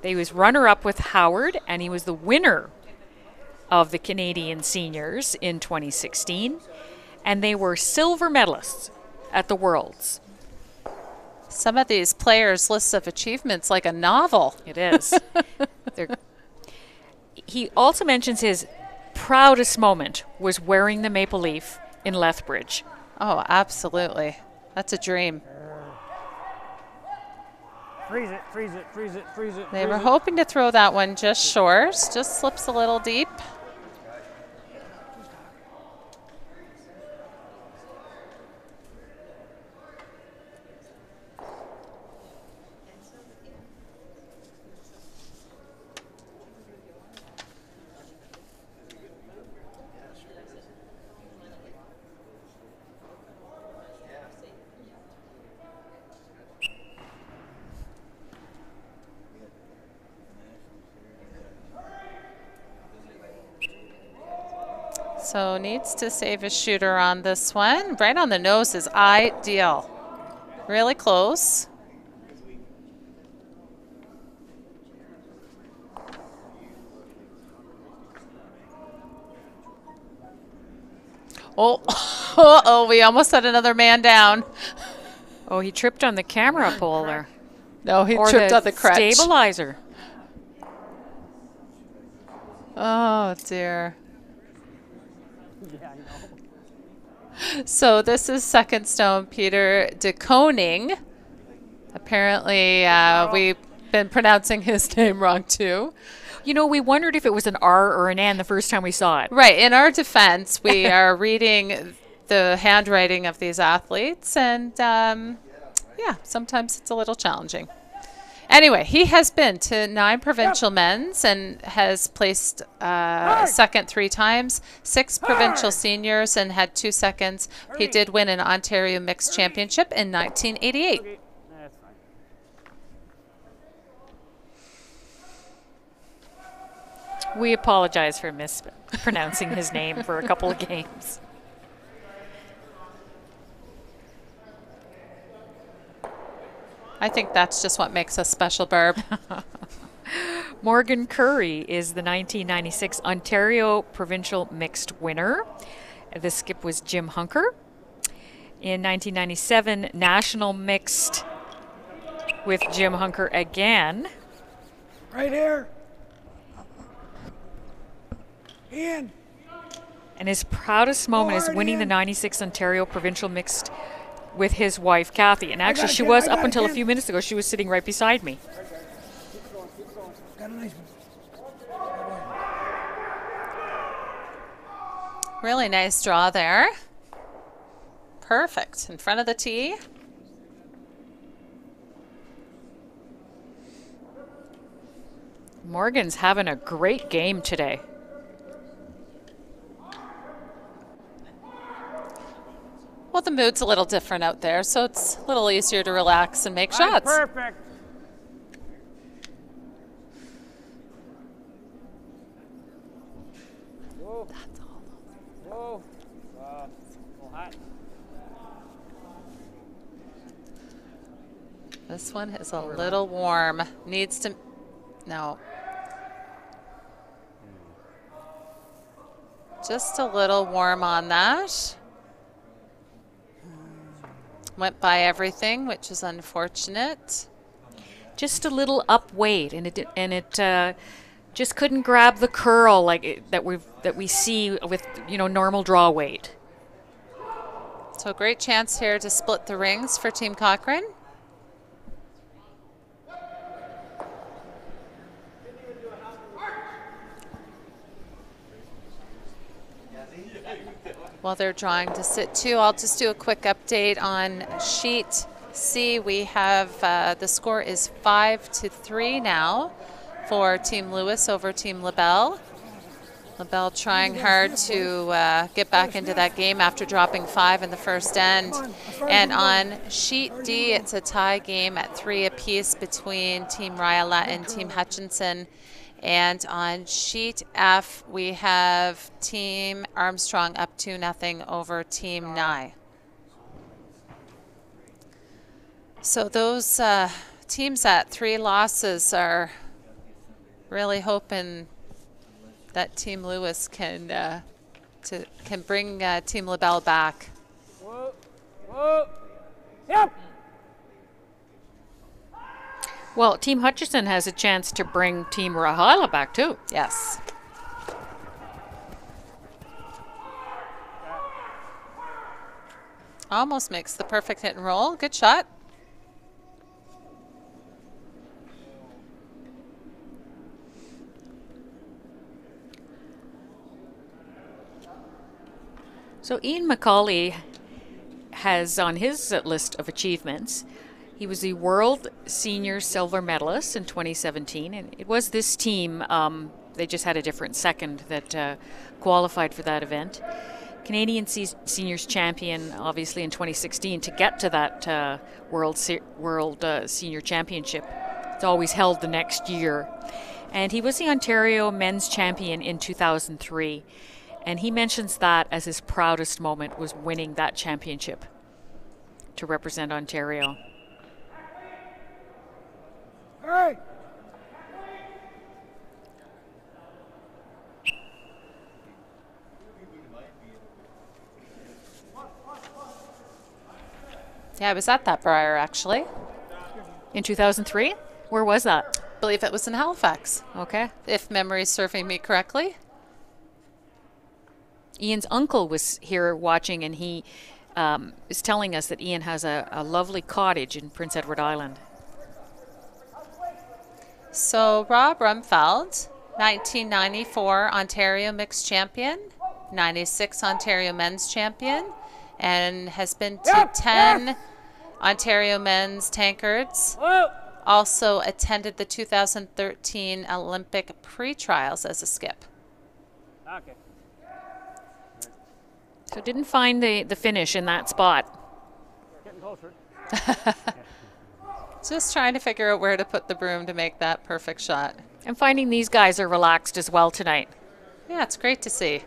He was runner-up with Howard, and he was the winner of the Canadian seniors in 2016, and they were silver medalists at the Worlds.
Some of these players' lists of achievements like a novel.
It is. He also mentions his proudest moment was wearing the maple leaf in Lethbridge.
Oh, absolutely. That's a dream.
Freeze it, freeze it, freeze it, freeze it.
They
freeze
were
it.
hoping to throw that one just short. Just slips a little deep. So needs to save his shooter on this one. Right on the nose is ideal. Really close. Oh, uh-oh, we almost had another man down.
Oh, he tripped on the camera pole there.
No, he
Or
tripped on the crutch.
stabilizer.
Oh, dear. So this is second stone Peter de Koning. Apparently, we've been pronouncing his name wrong too.
You know, we wondered if it was an R or an N the first time we saw it.
Right. In our defense, we are reading the handwriting of these athletes, and yeah, sometimes it's a little challenging. Anyway, he has been to 9 provincial men's and has placed second 3 times, 6 provincial seniors and had 2 seconds. He did win an Ontario Mixed Championship in 1988.
That's fine.
We apologize for mispronouncing his name for a couple of games.
I think that's just what makes us special, Barb.
Morgan Curry is the 1996 Ontario Provincial Mixed winner. The skip was Jim Hunker. In 1997, National Mixed with Jim Hunker again.
Right here. Ian.
And his proudest moment is
Hard,
winning the
Ian.
96 Ontario Provincial Mixed with his wife, Kathy. And actually,
got it,
she
Ken,
was,
I
up
got it,
until a
Ken.
few minutes ago, she was sitting right beside me.
Got a nice one.
Really nice draw there. Perfect. In front of the tee.
Morgan's having a great game today.
Well, the mood's a little different out there, so it's a little easier to relax and make shots.
Perfect. Whoa. Whoa.
This one is a little warm. Needs to, no. Just a little warm on that. Went by everything, which is unfortunate.
Just a little up weight, and it just couldn't grab the curl that we see with normal draw weight.
So a great chance here to split the rings for Team Cochrane. While they're drawing to sit two, I'll just do a quick update on sheet C. We have the score is 5-3 now for Team Lewis over Team LaBelle. LaBelle trying hard to get back into that game after dropping 5 in the first end. And on sheet D, it's a tie game at 3 apiece between Team Riola and Team Hutchinson. And on sheet F, we have Team Armstrong up 2-0 over Team Nye. So those teams at 3 losses are really hoping that Team Lewis can bring Team LaBelle back.
Whoa, whoa, yep.
Well, Team Hutchison has a chance to bring Team Rahala back too.
Yes. Almost makes the perfect hit and roll. Good shot.
So Ian McCauley has on his list of achievements, he was the World Senior Silver Medalist in 2017, and it was this team, they just had a different second that qualified for that event. Canadian Seniors Champion, obviously, in 2016 to get to that World Senior Championship. It's always held the next year. And he was the Ontario Men's Champion in 2003. And he mentions that as his proudest moment was winning that championship to represent Ontario.
All right.
Yeah, I was at that Briar actually.
In 2003? Where was that?
I believe it was in Halifax,
Okay.
if memory is serving me correctly.
Ian's uncle was here watching, and he is telling us that Ian has a lovely cottage in Prince Edward Island.
So Rob Rumfeld, 1994 Ontario Mixed Champion, 96 Ontario Men's Champion, and has been to 10 Ontario Men's Tankards. Also attended the 2013 Olympic pre-trials as a skip.
Okay.
So didn't find the finish in that spot.
Getting closer.
Just trying to figure out where to put the broom to make that perfect shot.
I'm finding these guys are relaxed as well tonight.
Yeah, it's great to see.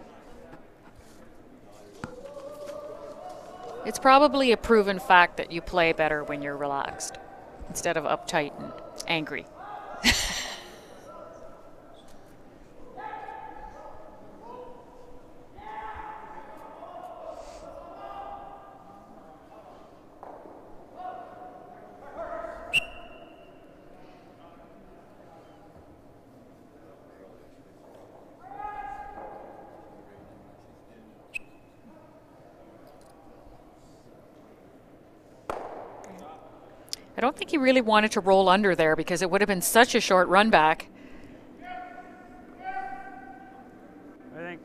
It's probably a proven fact that you play better when you're relaxed instead of uptight and angry. I don't think he really wanted to roll under there because it would have been such a short run back.
I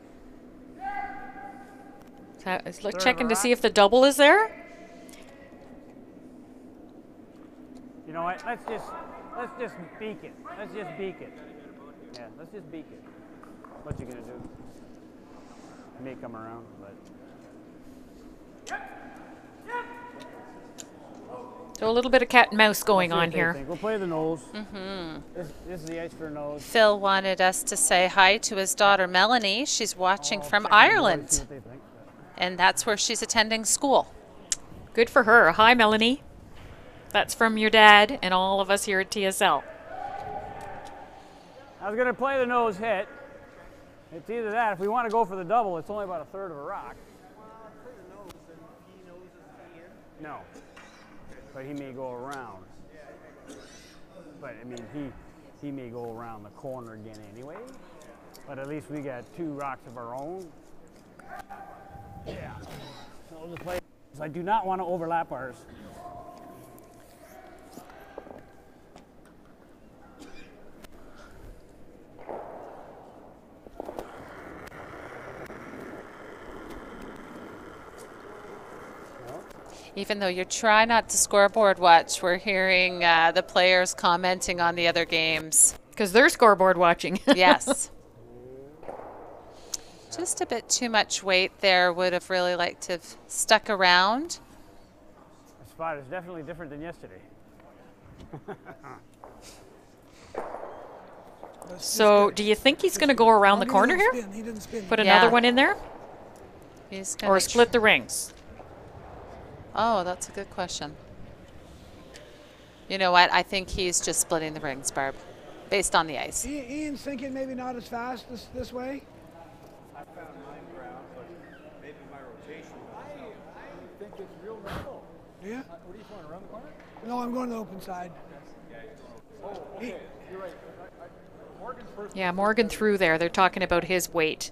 think.
Checking to see if the double is there.
You know what? Let's just beak it. Let's just beak it. Yeah, let's just beak it. What you gonna do? It may come around, but.
So a little bit of cat and mouse going on
What they
here.
think. We'll play the nose. This is the ice for nose.
Phil wanted us to say hi to his daughter Melanie. She's watching from Ireland.
See what they think.
and that's where she's attending school.
Good for her. Hi, Melanie. That's from your dad and all of us here at TSL.
I was going to play the nose hit. It's either that. If we want to go for the double, it's only about a third of a rock. No, but he may go around. But I mean, he may go around the corner again anyway. But at least we got 2 rocks of our own. Yeah. So the play. I do not want to overlap ours.
Even though you try not to scoreboard watch, we're hearing the players commenting on the other games.
Because they're scoreboard watching.
Yes. Just a bit too much weight there. Would have really liked to have stuck around.
The spot is definitely different than yesterday.
So do you think he's going to go around the corner here?
He didn't spin.
Put
Yeah.
another one in there?
He's gonna
Or split the rings?
Oh, that's a good question. You know what? I think he's just splitting the rings, Barb, based on the ice.
Ian's thinking maybe not as fast this way.
I found mine ground, but maybe my rotation. I think it's real level.
Yeah?
What are you going around the corner?
No, I'm going to the open side.
Oh, okay. You're right. Morgan's first.
Yeah, Morgan threw there. They're talking about his weight.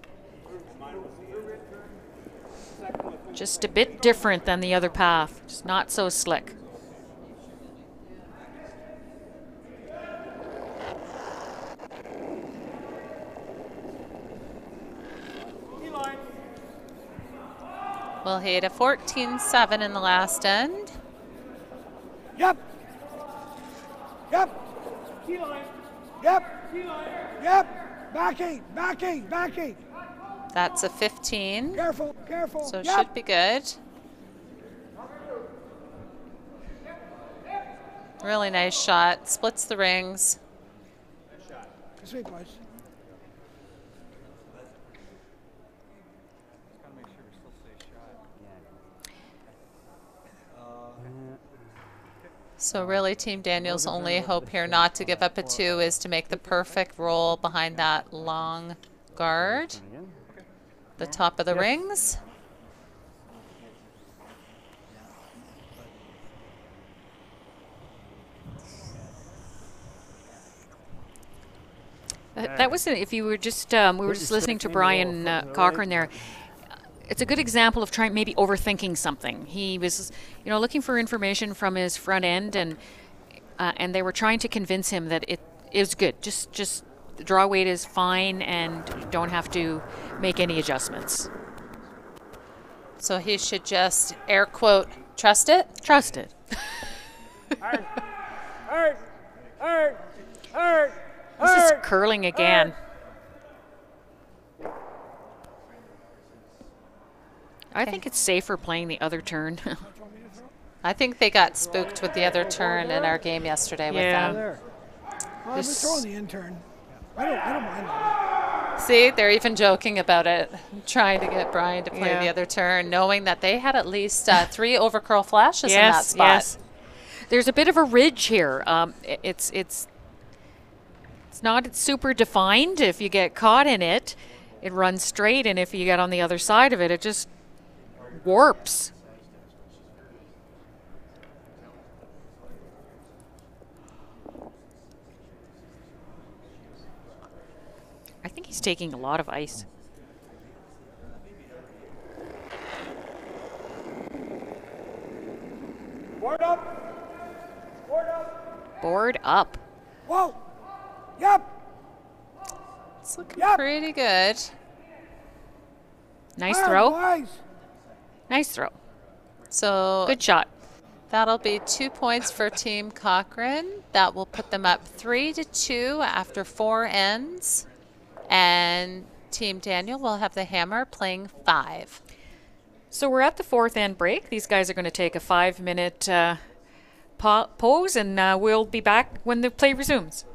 Just a bit different than the other path. Just not so slick.
Well, he had a 14-7 in the last end.
Yep. Yep. Yep. Yep. Back eight.
That's a 15.
Careful.
So it
yep.
should be good. Really nice shot. Splits the rings.
Sweet boys.
So really, Team Daniel's only hope here not to give up a 2 is to make the perfect roll behind that long guard. The top of the rings.
That was, if you were just, we were just listening to Brian Cochrane there. It's a good example of trying, maybe overthinking something. He was, looking for information from his front end, and they were trying to convince him that it is good. Just the draw weight is fine, and you don't have to make any adjustments.
So he should just, air quote, trust it?
Trust it. This is curling again. I think it's safer playing the other turn.
I think they got spooked with the other turn in our game yesterday with them.
Well, I was throwing the intern. I don't mind that.
See, they're even joking about it, trying to get Brian to play the other turn, knowing that they had at least 3 overcurl flashes in that spot.
Yes. There's a bit of a ridge here. It's not super defined. If you get caught in it, it runs straight, and if you get on the other side of it, it just warps. I think he's taking a lot of ice.
Board up.
Board up.
Whoa. Yep.
It's looking pretty good.
Nice throw.
Boys.
Nice throw.
So
Good shot.
that'll be 2 points for Team Cochrane. That will put them up 3-2 after 4 ends. And Team Daniel will have the hammer playing 5.
So we're at the 4th end break. These guys are going to take a 5-minute pause, and we'll be back when the play resumes.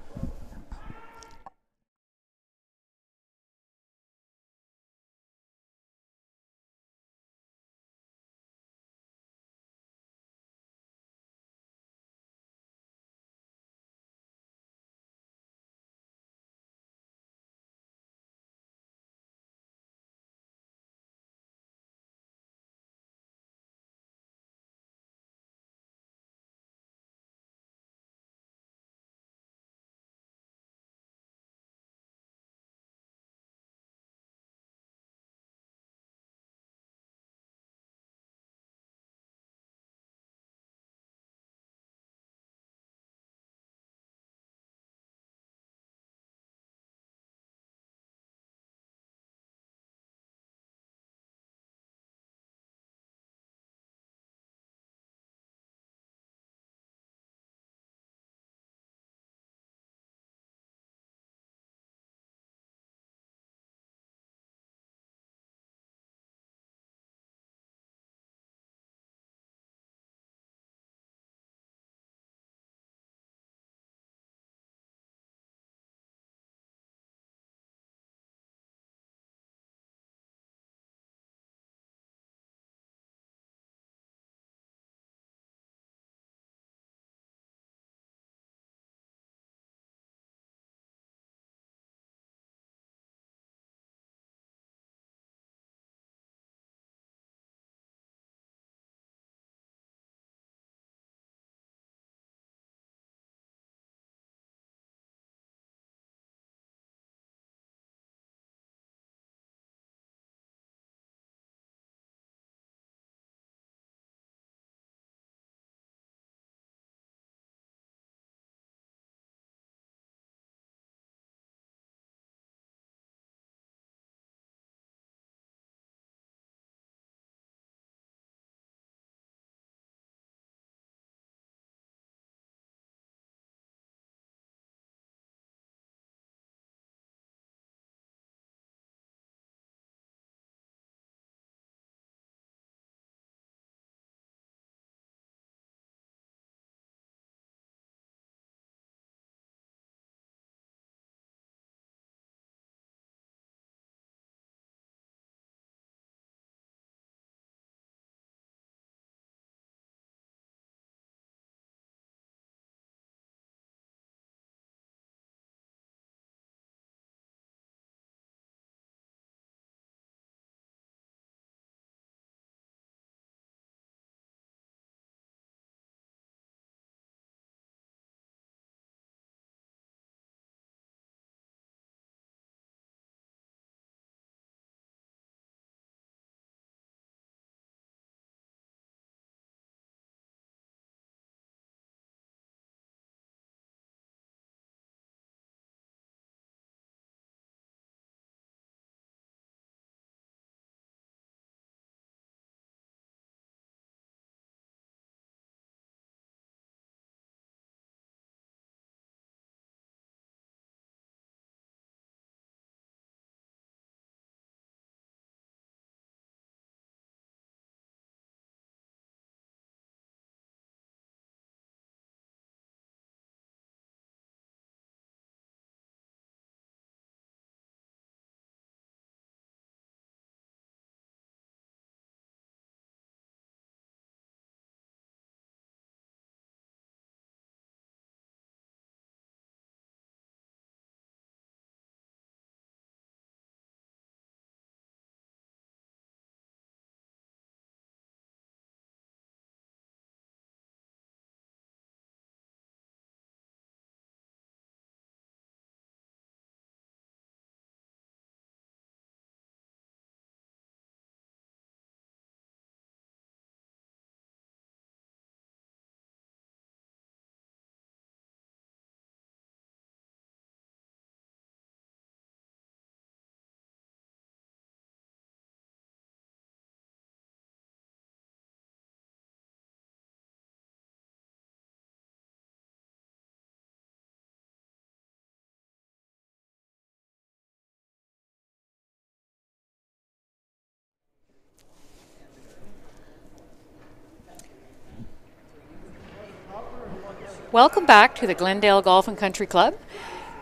Welcome back to the Glendale Golf and Country Club.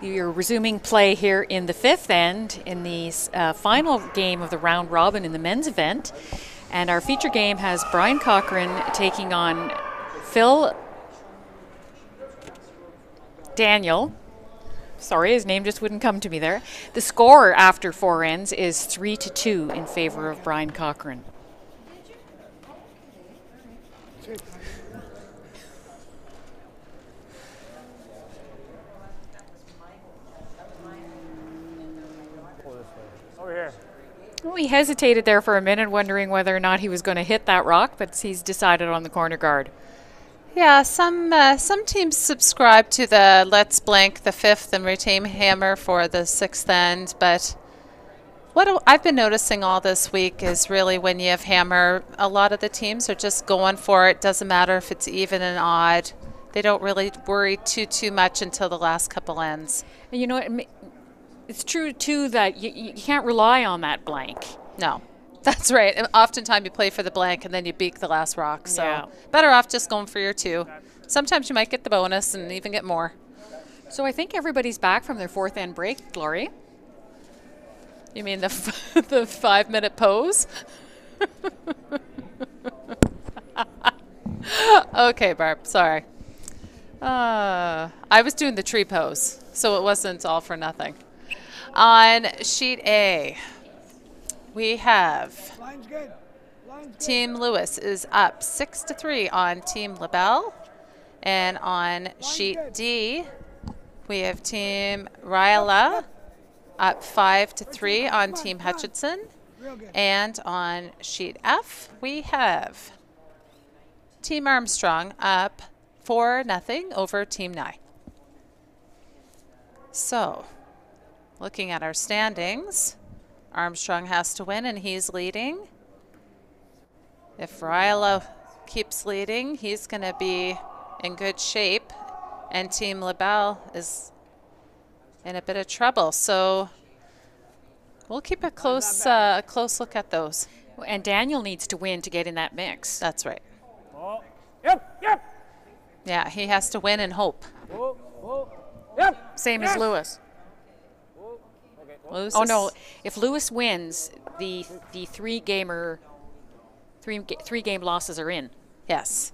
You're resuming play here in the fifth end in the final game of the round robin in the men's event. And our feature game has Brian Cochrane taking on Phil Daniel. Sorry, his name just wouldn't come to me there. The score after 4 ends is 3-2 in favor of Brian Cochrane.
Over here.
Well, he hesitated there for a minute, wondering whether or not he was going to hit that rock, but he's decided on the corner guard.
Yeah, some teams subscribe to the let's blank the fifth and retain hammer for the sixth end, but what I've been noticing all this week is really when you have hammer, a lot of the teams are just going for it. Doesn't matter if it's even and odd. They don't really worry too much until the last couple ends.
And you know, it's true, too, that you can't rely on that blank.
No, that's right. And oftentimes you play for the blank and then you beak the last rock. So
Yeah.
better off just going for your 2. Sometimes you might get the bonus and even get more.
So I think everybody's back from their fourth end break, Glory.
You mean the 5-minute pose? Okay, Barb, sorry. I was doing the tree pose, so it wasn't all for nothing. On sheet A, we have
Line's good. Line's good.
Team Lewis is up 6-3 on Team LaBelle. And on sheet D, we have Team Ryla up 5-3 on Team Hutchinson.
Real good.
And on sheet F, we have Team Armstrong up 4-0 over Team Nye. So, looking at our standings, Armstrong has to win and he's leading. If Ryla keeps leading, he's going to be in good shape. And Team LaBelle is in a bit of trouble. So we'll keep a close look at those.
And Daniel needs to win to get in that mix.
That's right.
Oh, yep.
Yeah, he has to win and hope.
Yep.
Same as Lewis.
Lewis
Oh
is-
no! If Lewis wins, the three game losses are in.
Yes.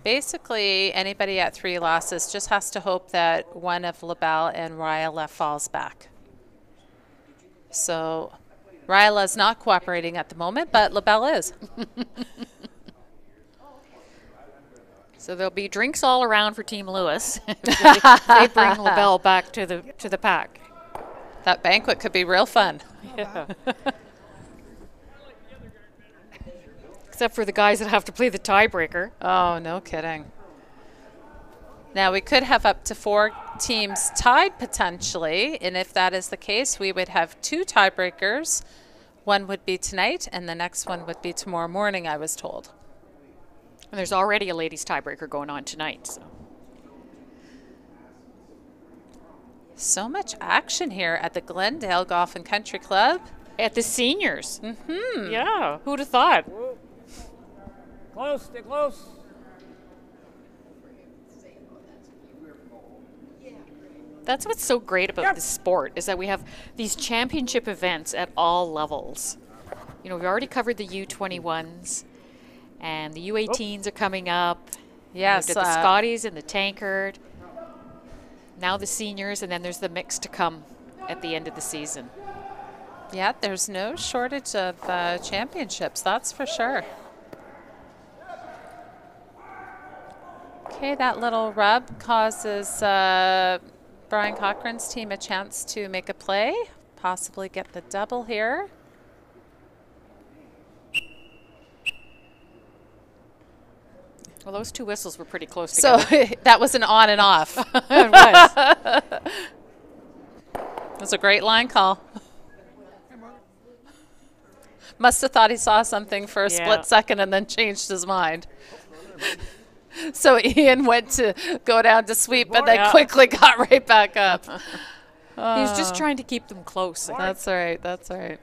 Basically, anybody at 3 losses just has to hope that one of LaBelle and Ryla falls back. So Ryla's not cooperating at the moment, but LaBelle is.
So there'll be drinks all around for Team Lewis if they bring LaBelle back to the pack.
That banquet could be real fun.
Yeah. Except for the guys that have to play the tiebreaker.
Oh, no kidding. Now, we could have up to 4 teams tied potentially, and if that is the case, we would have 2 tiebreakers. One would be tonight, and the next one would be tomorrow morning, I was told.
And there's already a ladies tiebreaker going on tonight.
So much action here at the Glendale Golf and Country Club.
At the seniors. Mm-hmm. Yeah, who'd have thought?
Close, stay close.
That's what's so great about this sport, is that we have these championship events at all levels. You know, we've already covered the U21s, and the U18s are coming up.
Yes.
We did the Scotties and the Tankard. Now the seniors, and then there's the mix to come at the end of the season.
Yeah, there's no shortage of championships, that's for sure. Okay, that little rub causes Brian Cochrane's team a chance to make a play, possibly get the double here.
Well, those 2 whistles were pretty close
So
together.
that was an on and off.
It was.
It was a great line call. Must have thought he saw something for a split second and then changed his mind. So Ian went to go down to sweep and then quickly got right back up.
He's just trying to keep them close.
That's all right. That's all right.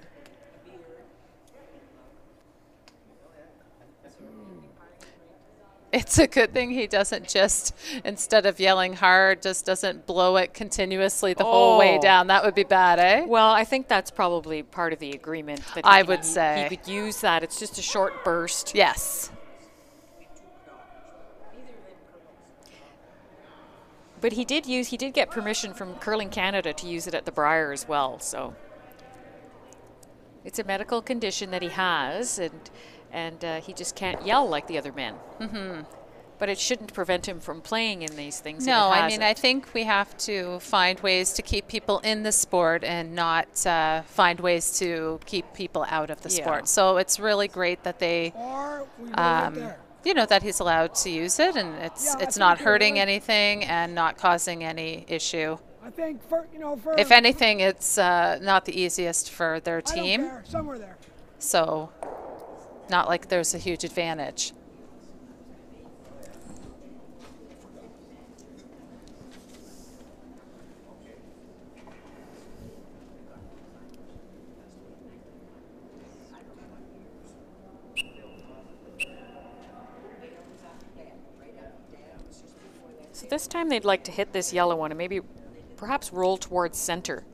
It's a good thing he doesn't just, instead of yelling hard, just doesn't blow it continuously the whole way down. That would be bad, eh?
Well, I think that's probably part of the agreement. That
I would say.
he could use that. It's just a short burst.
Yes.
But he did get permission from Curling Canada to use it at the Brier as well. So it's a medical condition that he has, and he just can't yell like the other men. Mm-hmm. But it shouldn't prevent him from playing in these things.
No, I mean, I think we have to find ways to keep people in the sport and not find ways to keep people out of the sport. So it's really great that they, you know, that he's allowed to use it, and it's not hurting anything and not causing any issue.
I think,
if anything, it's not the easiest for their team.
I don't care. Somewhere there.
So not like there's a huge advantage.
So this time they'd like to hit this yellow one and maybe perhaps roll towards center.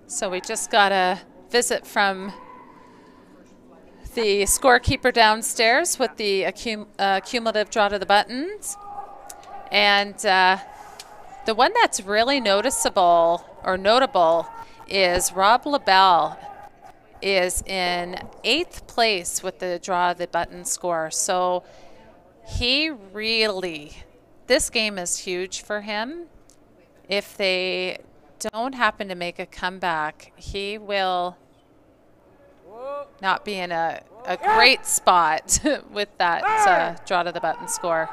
So we just got a visit from the scorekeeper downstairs with the cumulative draw to the buttons. And the one that's really noticeable or notable is Rob LaBelle is in 8th place with the draw the button score. So he really, this game is huge for him. If they don't happen to make a comeback, he will not be in a great spot with that draw to the button score.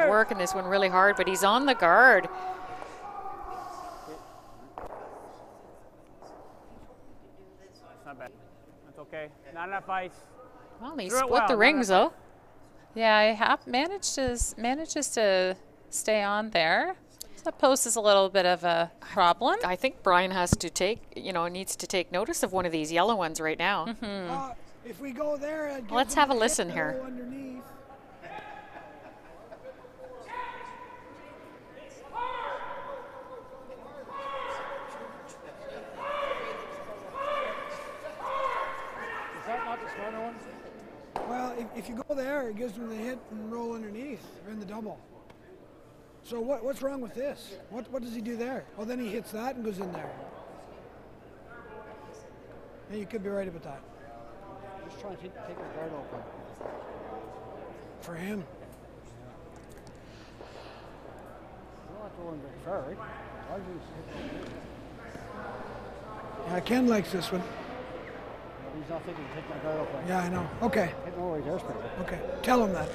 Working this one really hard, but he's on the guard.
Not bad. That's okay. Not enough ice.
Well, he split the rings, though.
Yeah, he manages to stay on there. So that poses a little bit of a problem.
I think Brian has to needs to take notice of one of these yellow ones right now.
Mm-hmm.
If we go there,
let's have a listen here.
Underneath. Well, if you go there, it gives them the hit and roll underneath, or in the double. So what's wrong with this? What does he do there? Oh, then he hits that and goes in there. Yeah, you could be right about that.
Just trying to take the guard open.
For him.
You don't have to run very far, right? Why do you hit
Yeah, Ken likes this one.
He's not thinking to take my guard open.
Yeah, I know. Okay.
Hitting over his airspeed.
Okay. Tell him that.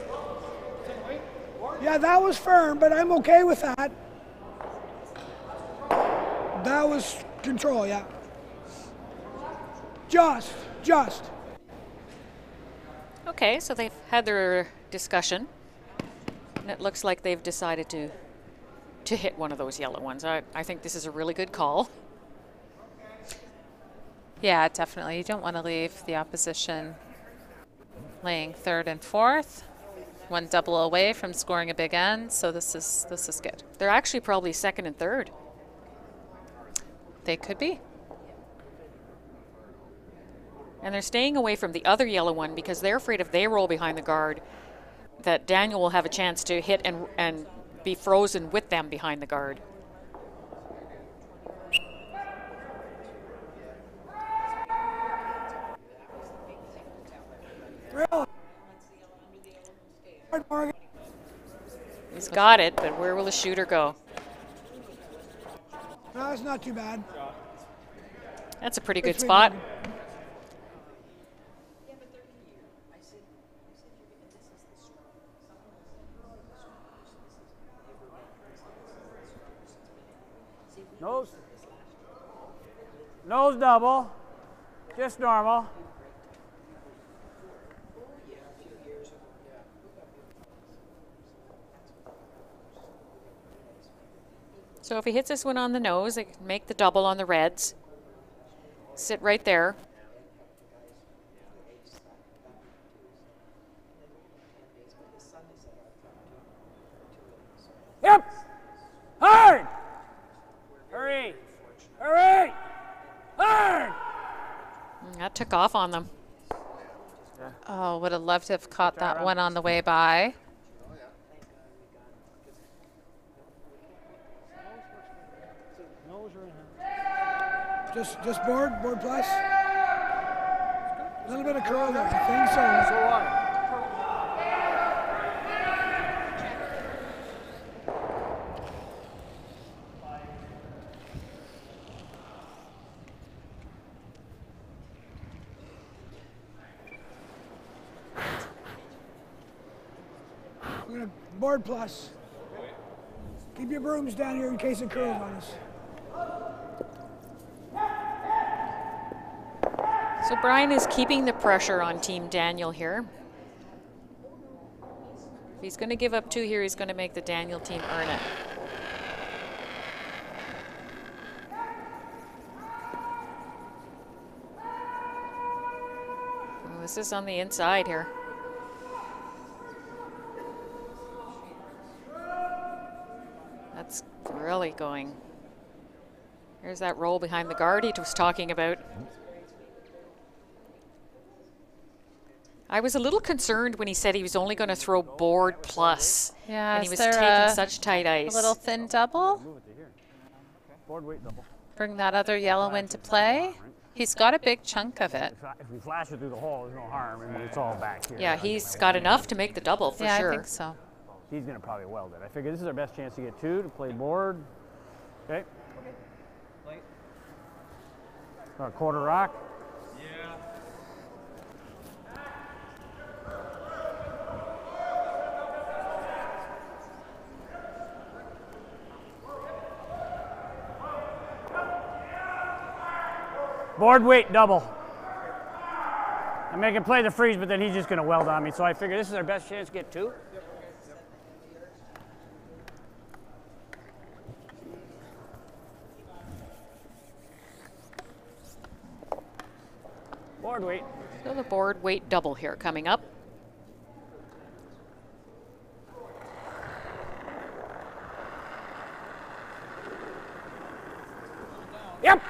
Yeah, that was firm, but I'm okay with that. That was control, yeah. Just.
Okay, so they've had their discussion, and it looks like they've decided to hit one of those yellow ones. I think this is a really good call.
Yeah, definitely. You don't want to leave the opposition laying 3rd and 4th. One double away from scoring a big end, so this is good.
They're actually probably 2nd and 3rd.
They could be.
And they're staying away from the other yellow one because they're afraid if they roll behind the guard that Daniel will have a chance to hit and be frozen with them behind the guard. He's got it, but where will the shooter go?
No, it's not too bad.
That's a pretty good spot.
Nose double. Just normal.
So if he hits this one on the nose, they can make the double on the reds. sit right there.
Yep. Hard. Hurry. Hurry. Hard.
That took off on them.
Oh, would have loved to have caught that one on the way by.
Just board plus. A little bit of curl there, I think so.
So what?
We're gonna board plus. Keep your brooms down here in case it curls on us.
So Brian is keeping the pressure on Team Daniel here. If he's going to give up 2 here, he's going to make the Daniel team earn it. Oh, this is on the inside here. That's really going. There's that roll behind the guard he was talking about. I was a little concerned when he said he was only going to throw board plus.
Yeah,
and he was
is there
taking such tight ice.
A little thin double?
Move it to here. Board weight double.
Bring that other yellow into play. He's got a big chunk of it.
If we flash it through the hole, there's no harm. I mean, it's all back here.
Yeah, he's got enough to make the double for
Yeah,
sure.
I think so.
He's going to probably weld it. I figure this is our best chance to get 2 to play board. Okay. A quarter rock. Board weight double. I'm making play the freeze, but then he's just going to weld on me. So I figure this is our best chance to get 2. Board weight.
So the board weight double here coming up.
Yep.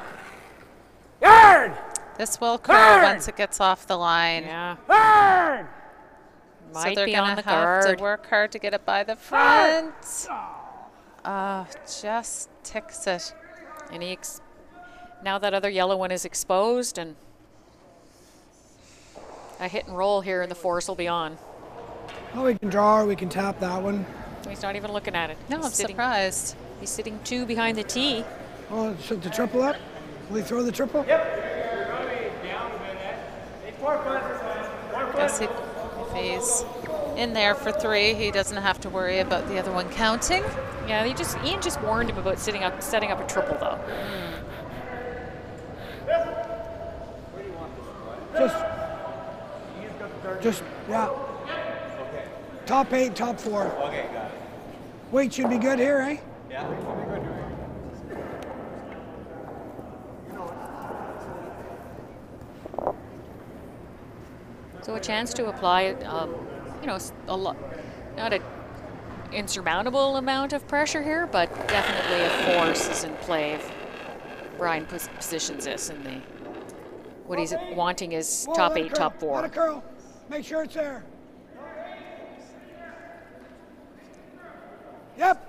Yard.
This will curl
Burn!
once it gets off the line.
Yeah,
Burn.
So
might
they're
be
going
on
to
the
have
guard.
to work hard to get it by the front. Oh, just ticks it.
And now that other yellow one is exposed, and a hit and roll here, and the force will be on.
Oh, we can draw or we can tap that one.
He's not even looking at it.
No,
He's
I'm
sitting,
surprised.
He's sitting 2 behind the tee.
Oh, should the triple up? Will he throw the triple?
Guess if he's in there for 3, he doesn't have to worry about the other one counting.
Yeah, Ian just warned him about setting up a triple though.
Yeah. Top 8, top 4.
Okay, got it.
Weight should be good here, eh?
Yeah.
So a chance to apply, a lot, not an insurmountable amount of pressure here, but definitely a force is in play if Brian positions this in the. What he's wanting is
Whoa,
top
let it
8,
curl,
top 4.
Let it curl. Make sure it's there. Yep.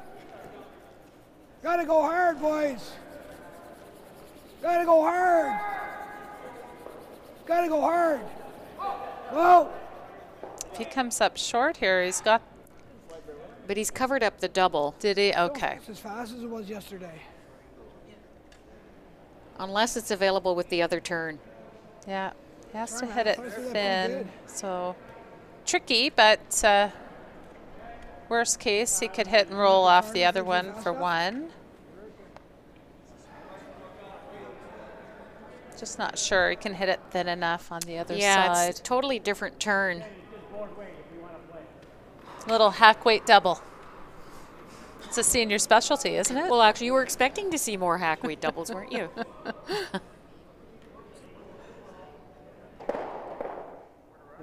Gotta go hard, boys. Gotta go hard. Gotta go hard. Whoa.
If he comes up short here, he's got.
But he's covered up the double.
Did he? Okay.
It's as fast as it was yesterday.
Unless it's available with the other turn.
Yeah. He has to
Try,
hit
man.
it
I thought I said that
thin.
pretty good.
So tricky, but worst case, he could hit and roll off the other one for 1. Just not sure he can hit it thin enough on the other
Yeah,
side.
it's a totally different turn.
Little hack weight double. It's a senior specialty, isn't it?
Well, actually, you were expecting to see more hack weight doubles, weren't you?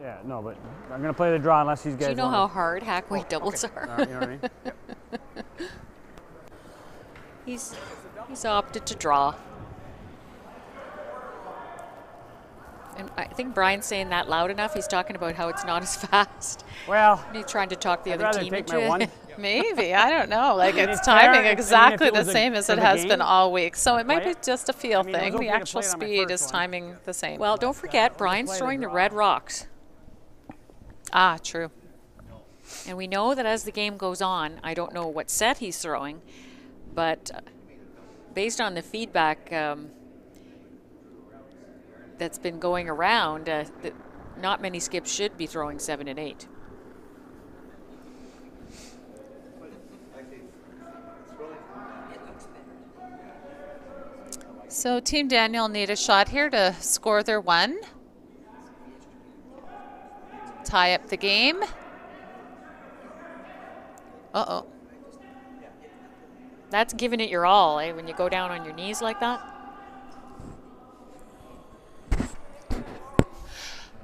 Yeah, no, but I'm going to play the draw unless these guys
Do you know
want
how hard hack weight doubles
okay.
are?
You know what I mean?
He's opted to draw. And I think Brian's saying that loud enough. He's talking about how it's not as fast.
Well,
He's trying to talk the
I'd
other
rather
team
take
into
my
it.
one.
Maybe, I don't know. Like
mean,
it's
it's
timing
fair.
exactly
I mean, if it
the
was a-
same as
for
it
the
has
game,
been all week. So it might
right?
be just a feel
I mean, it was
thing.
okay
The
to
actual
play it on my
speed
first
is
one.
timing the same.
Well, don't forget, Brian's
play the
throwing the
draw.
red rocks.
Ah, true.
And we know that as the game goes on, I don't know what set he's throwing, but based on the feedback that's been going around, not many skips should be throwing 7 and 8.
So Team Daniel need a shot here to score their one. Tie up the game. Uh-oh.
That's giving it your all, eh, when you go down on your knees like that.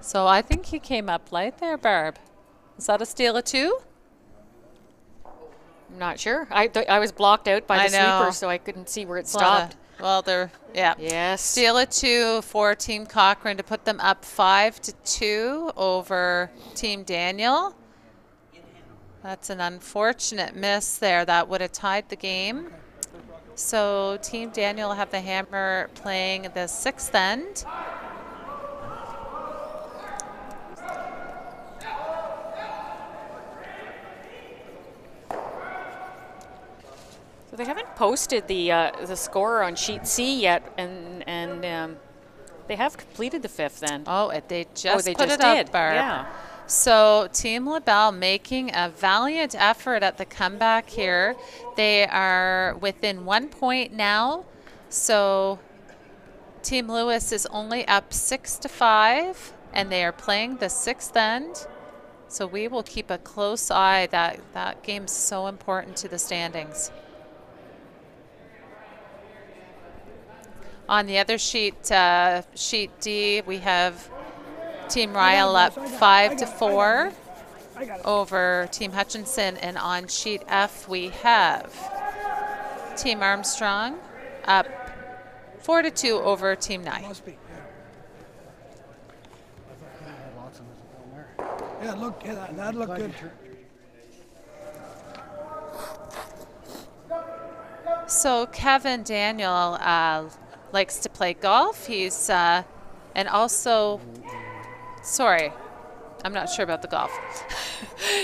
So I think he came up light there, Barb. Is that a steal of 2?
I'm not sure. I was blocked out by
I
the
know.
sweeper, so I couldn't see where it
It's a lot of-
stopped.
Well, they're, yeah.
Yes.
Steal of 2 for Team Cochrane to put them up 5-2 over Team Daniel. That's an unfortunate miss there. That would have tied the game. So Team Daniel will have the hammer playing the 6th end.
So they haven't posted the score on sheet C yet, and they have completed the 5th end.
Oh, they just
they
put
just
it up,
did.
Barb.
Yeah.
So Team LaBelle making a valiant effort at the comeback here. They are within 1 point now. So Team Lewis is only up 6-5, and they are playing the 6th end. So we will keep a close eye. That game's so important to the standings. On the other sheet, sheet D, we have Team Ryle up 5-4 over Team Hutchinson, and on sheet F we have Team Armstrong up 4-2 over Team Nye.
Must be. Yeah, look, yeah, that looked good.
So Kevin Daniel likes to play golf. He's and also, sorry, I'm not sure about the golf.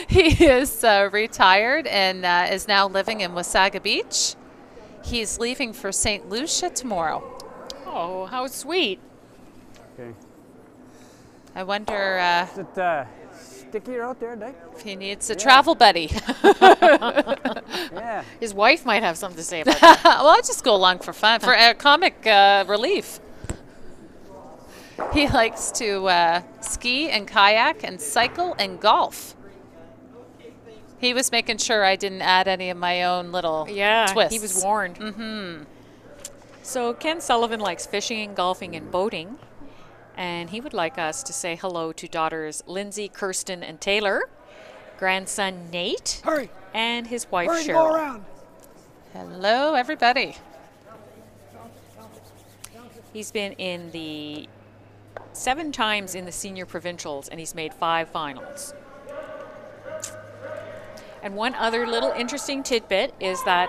He is retired and is now living in Wasaga Beach. He's leaving for St. Lucia tomorrow.
Oh, how sweet.
Okay.
I wonder
Is it stickier out there, Dick?
if he needs a travel buddy.
Yeah.
His wife might have something to say about that.
Well, I'll just go along for fun, for comic relief. He likes to ski and kayak and cycle and golf. He was making sure I didn't add any of my own little
Yeah,
twists.
he was warned. Mm-hmm. So Ken Sullivan likes fishing, golfing, and boating. And he would like us to say hello to daughters Lindsay, Kirsten, and Taylor, grandson Nate,
Hurry,
and his wife
hurry to go
Cheryl.
around.
Hello, everybody.
He's been in 7 times in the senior provincials, and he's made 5 finals. And one other little interesting tidbit is that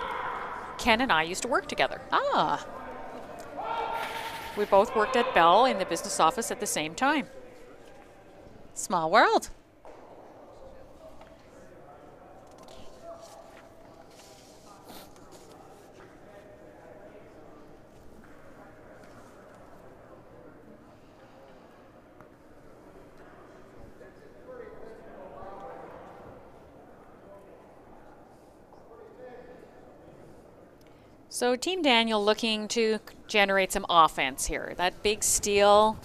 Ken and I used to work together.
Ah,
We both worked at Bell in the business office at the same time.
small world.
So Team Daniel looking to generate some offense here. That big steal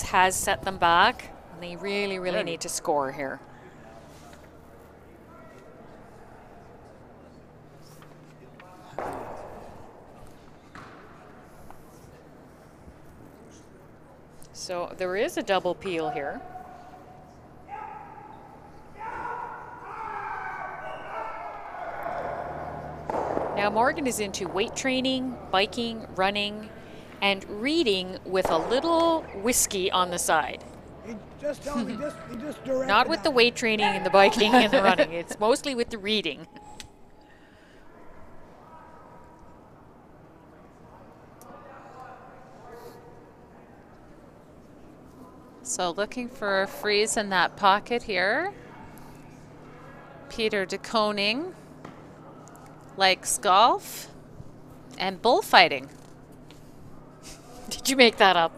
has set them back. And they really, really need to score here. So there is a double peel here. Now Morgan is into weight training, biking, running, and reading with a little whiskey on the side.
He just tell me, he just directed
Not with the
that.
weight training and the biking and the running. It's mostly with the reading.
So looking for a freeze in that pocket here. Peter de Koning likes golf and bullfighting.
Did you make that up?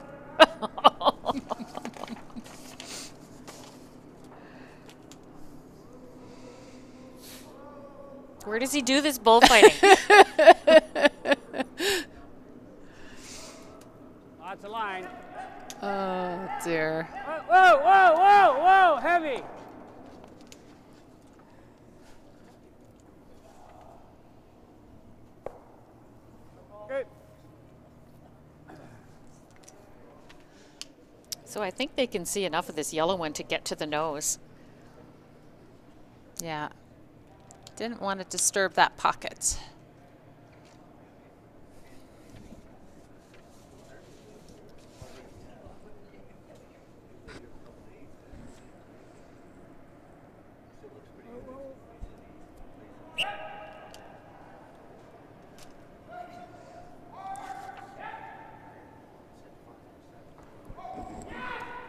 Where does he do this bullfighting?
Lots of line.
Oh dear.
Whoa, whoa, whoa, whoa, heavy. Good.
So I think they can see enough of this yellow one to get to the nose.
Yeah. Didn't want to disturb that pocket.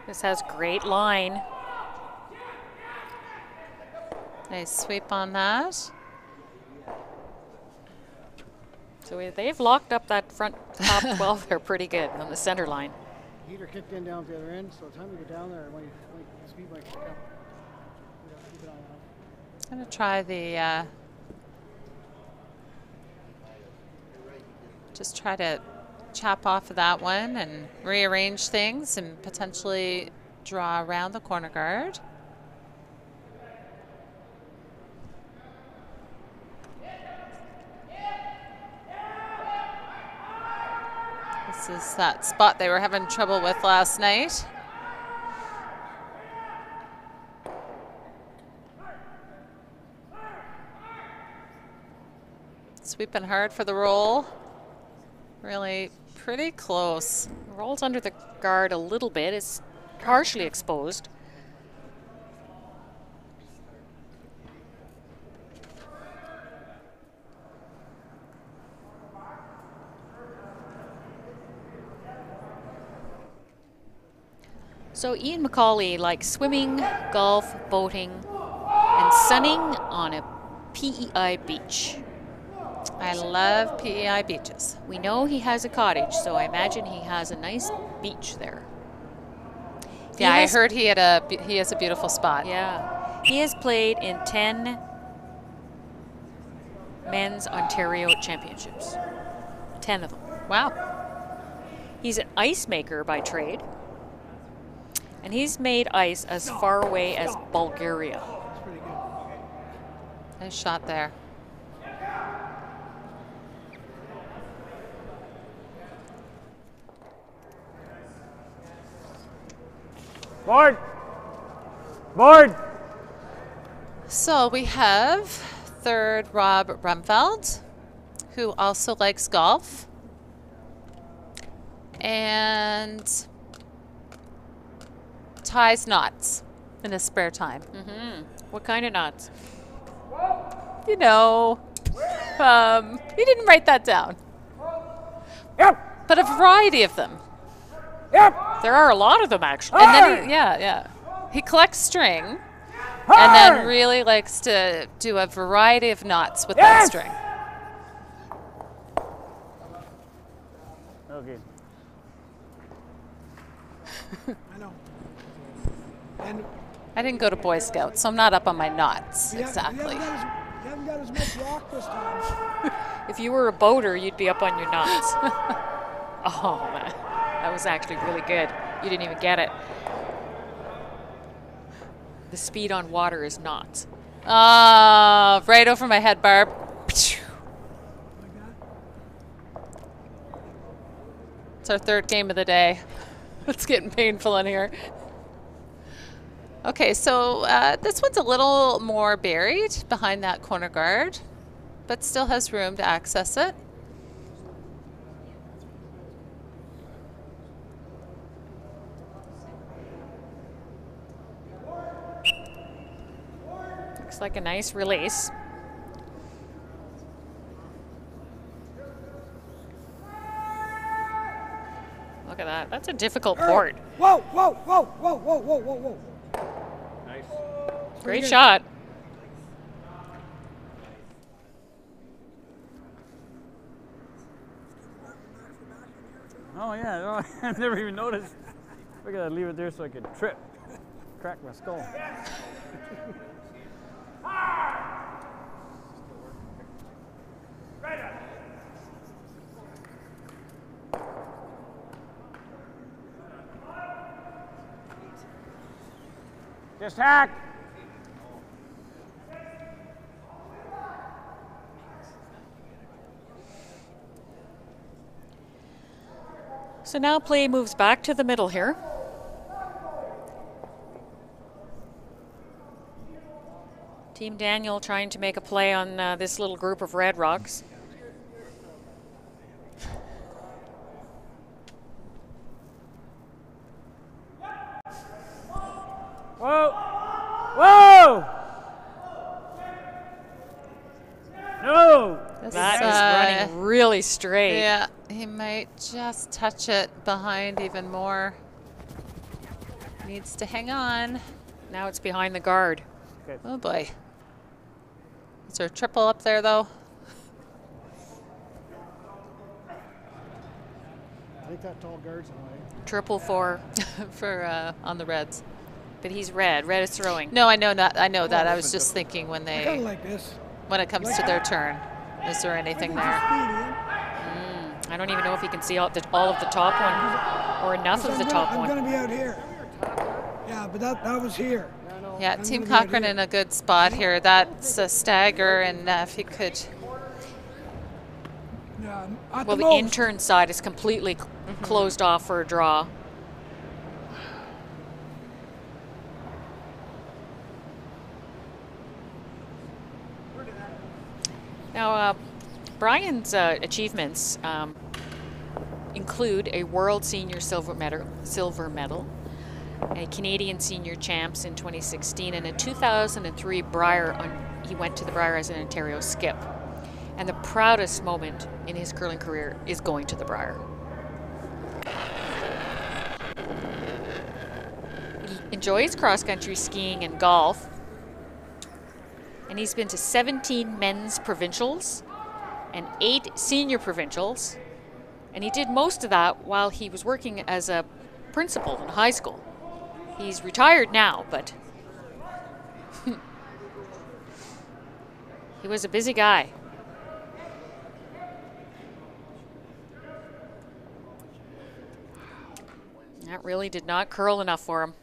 This has great line.
Nice sweep on that.
So they've locked up that front top 12 there pretty good on the center line.
Heater kicked in down at the other end, so the time you get down there, when the speed might kick up. You gotta keep it on now.
I'm gonna try the just try to chop off of that one and rearrange things and potentially draw around the corner guard. This is that spot they were having trouble with last night. Sweeping hard for the roll. Really pretty close.
Rolls under the guard a little bit. It's partially exposed. So Ian McCauley likes swimming, golf, boating, and sunning on a PEI beach.
I love PEI beaches.
We know he has a cottage, so I imagine he has a nice beach there.
Yeah, I heard he has a beautiful spot.
Yeah. He has played in 10 men's Ontario championships. 10 of them.
Wow.
He's an ice maker by trade. And he's made ice as far away as Bulgaria.
That's pretty good.
Nice shot there.
Board! Board!
So we have third Rob Rumfeld, who also likes golf. And ties knots in his spare time.
What kind of knots?
You know, he didn't write that down.
Yep!
But a variety of them.
Yep!
There are a lot of them, actually.
And then yeah. He collects string and then really likes to do a variety of knots with that string.
Okay.
I know. And
I didn't go to Boy Scouts, so I'm not up on my knots
you
exactly.
you haven't got as much rock this time.
If you were a boater, you'd be up on your knots. Oh, that was actually really good. You didn't even get it. The speed on water is knots.
Right over my head, Barb.
Like that.
It's our third game of the day. It's getting painful in here. Okay, so this one's a little more buried behind that corner guard. but still has room to access it.
Looks like a nice release. Look at that. That's a difficult port.
Whoa, whoa, whoa, whoa, whoa, whoa, whoa, whoa.
Nice.
Great shot.
Oh yeah, no, I never even noticed. I gotta leave it there so I could trip, crack my skull. Just hack.
So now play moves back to the middle here. Team Daniel trying to make a play on this little group of red rocks.
Whoa! Whoa! No!
That is running really straight.
Yeah, he might just touch it behind even more. Needs to hang on.
Now it's behind the guard.
Oh boy. Is there a triple up there though?
I think that tall guard's away.
Triple for,
For on the Reds.
but he's red. Red is throwing.
No, I know not. I know that. I was just thinking when
I kind of
they
like this.
when it comes to their turn, is there anything there?
I don't even know if he can see all of the top one or enough of the top
I'm
one.
going to be out here. Yeah, but that was here.
Yeah,
I'm
Team
gonna be out
Cochrane
here.
in a good spot here. That's a stagger, and if he could.
Yeah, at
Well,
the
the
most.
intern side is completely closed off for a draw. Now, Brian's achievements include a World Senior Silver Medal, a Canadian Senior Champs in 2016, and a 2003 Brier. He went to the Brier as an Ontario skip. And the proudest moment in his curling career is going to the Brier. He enjoys cross-country skiing and golf. And he's been to 17 men's provincials and 8 senior provincials. And he did most of that while he was working as a principal in high school. He's retired now, but he was a busy guy. That really did not curl enough for him.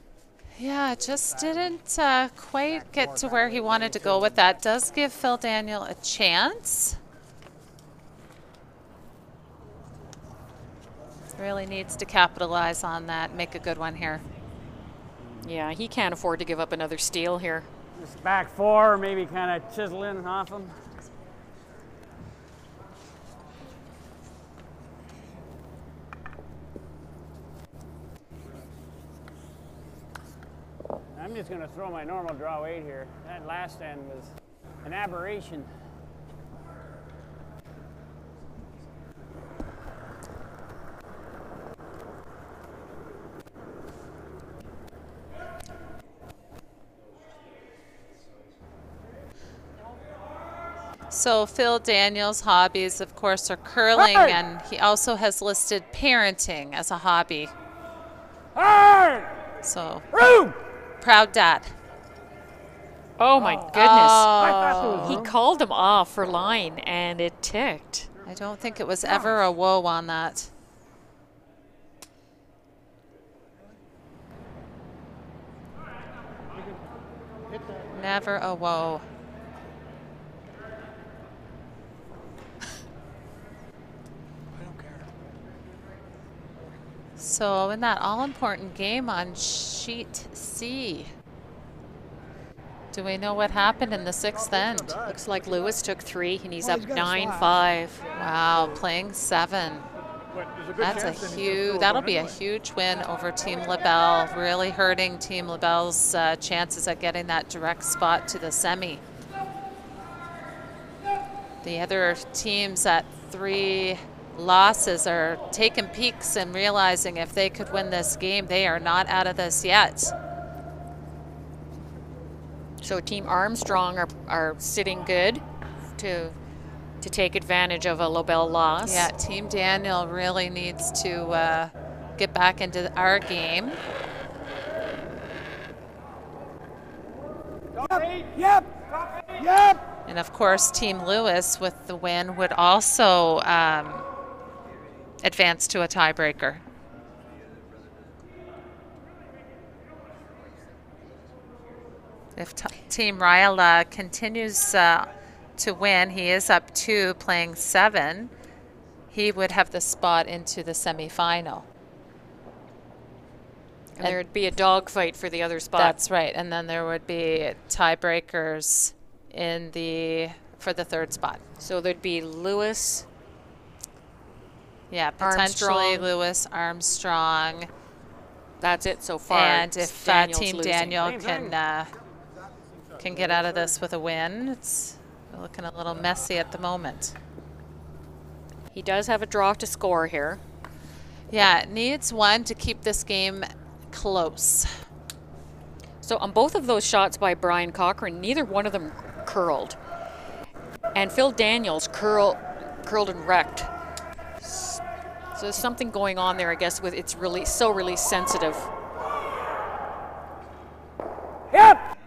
Yeah, it just didn't quite get to where he wanted to go with that. Does give Phil Daniel a chance. Really needs to capitalize on that, make a good one here.
Yeah, he can't afford to give up another steal here.
This back four, maybe kind of chiseling off him. I'm just going to throw my normal draw 8 here. That last end was an aberration.
So Phil Daniels' hobbies, of course, are curling, and he also has listed parenting as a hobby. So, proud dad.
Oh my goodness.
Oh,
He called him off for line and it ticked.
I don't think it was ever a whoa on that. Never a whoa.
I don't care.
So in that all-important game on sheet C, Do we know what happened in the 6th end?
Looks like Lewis took 3 and he's
Well,
up
he's got a
9-5.
Wow, playing 7.
But there's a good
That's a
chance then he just
huge,
goes
that'll
on
be a
anyway.
huge win over Team LaBelle, really hurting Team LaBelle's chances at getting that direct spot to the semi. The other teams at 3 losses are taking peeks and realizing if they could win this game, they are not out of this yet.
So Team Armstrong are sitting good to take advantage of a LaBelle loss.
Yeah, Team Daniel really needs to get back into our game.
Yep. Yep.
And of course, Team Lewis with the win would also advance to a tiebreaker. If Team Ryla continues to win, he is up 2, playing 7. He would have the spot into the semifinal.
And there'd be a dogfight for the other spot.
That's right. And then there would be tiebreakers in for the 3rd spot.
So there'd be Lewis.
Yeah, potentially
Armstrong.
Lewis, Armstrong.
That's it so far.
And if
Daniel's
Team
losing.
Daniel can get out of this with a win, it's looking a little messy at the moment.
He does have a draw to score here.
Yeah, it needs one to keep this game close.
So on both of those shots by Brian Cochrane, neither one of them curled. And Phil Daniels curled and wrecked. So there's something going on there, I guess, with it's really sensitive.
Yep.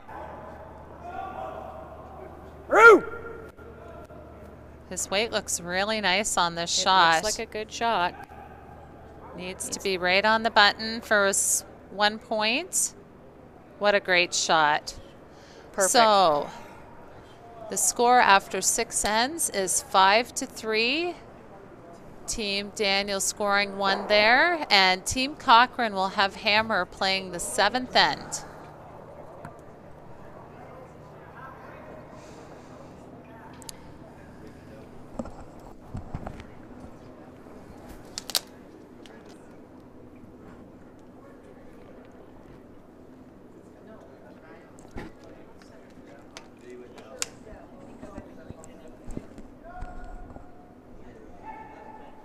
Through.
His weight looks really nice on this
It
shot.
looks like a good shot.
Needs to be right on the button for his 1 point. What a great shot.
Perfect.
So the score after 6 ends is 5-3. Team Daniel scoring 1 there, and Team Cochrane will have Hammer playing the 7th end.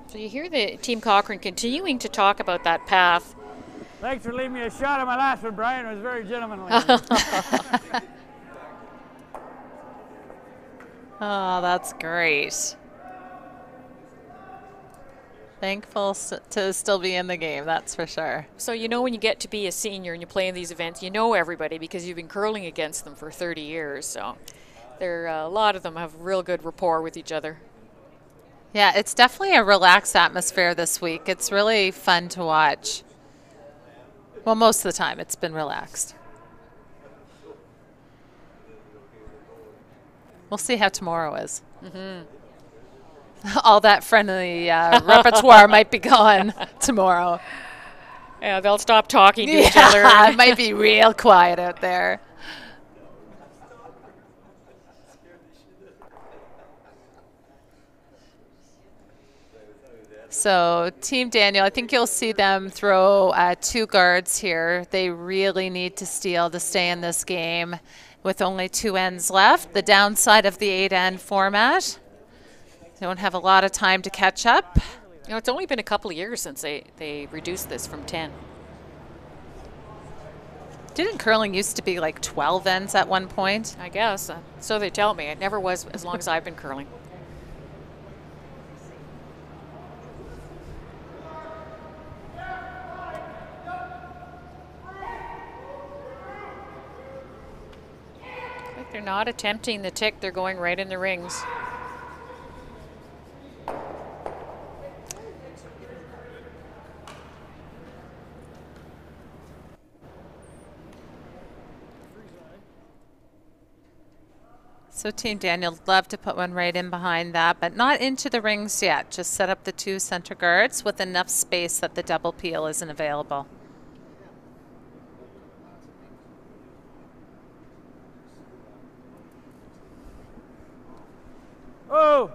So you hear the Team Cochrane continuing to talk about that path.
Thanks for leaving me a shot on my last one, Brian. It was very gentlemanly.
Oh, that's great. Thankful to still be in the game, that's for sure.
So you know when you get to be a senior and you play in these events, you know everybody because you've been curling against them for 30 years. So a lot of them have real good rapport with each other.
Yeah, it's definitely a relaxed atmosphere this week. It's really fun to watch. Well, most of the time it's been relaxed. We'll see how tomorrow is. Mm-hmm. All that friendly repertoire might be gone tomorrow.
Yeah, they'll stop talking to each other.
It might be real quiet out there. So Team Daniel, I think you'll see them throw 2 guards here. They really need to steal to stay in this game with only 2 ends left. The downside of the 8-end format. They don't have a lot of time to catch up.
You know, it's only been a couple of years since they reduced this from 10.
Didn't curling used to be like 12 ends at one point?
I guess. So they tell me. It never was as long as I've been curling. They're not attempting the tick, they're going right in the rings.
So Team Daniel would love to put one right in behind that, but not into the rings yet. Just set up the 2 center guards with enough space that the double peel isn't available.
Oh!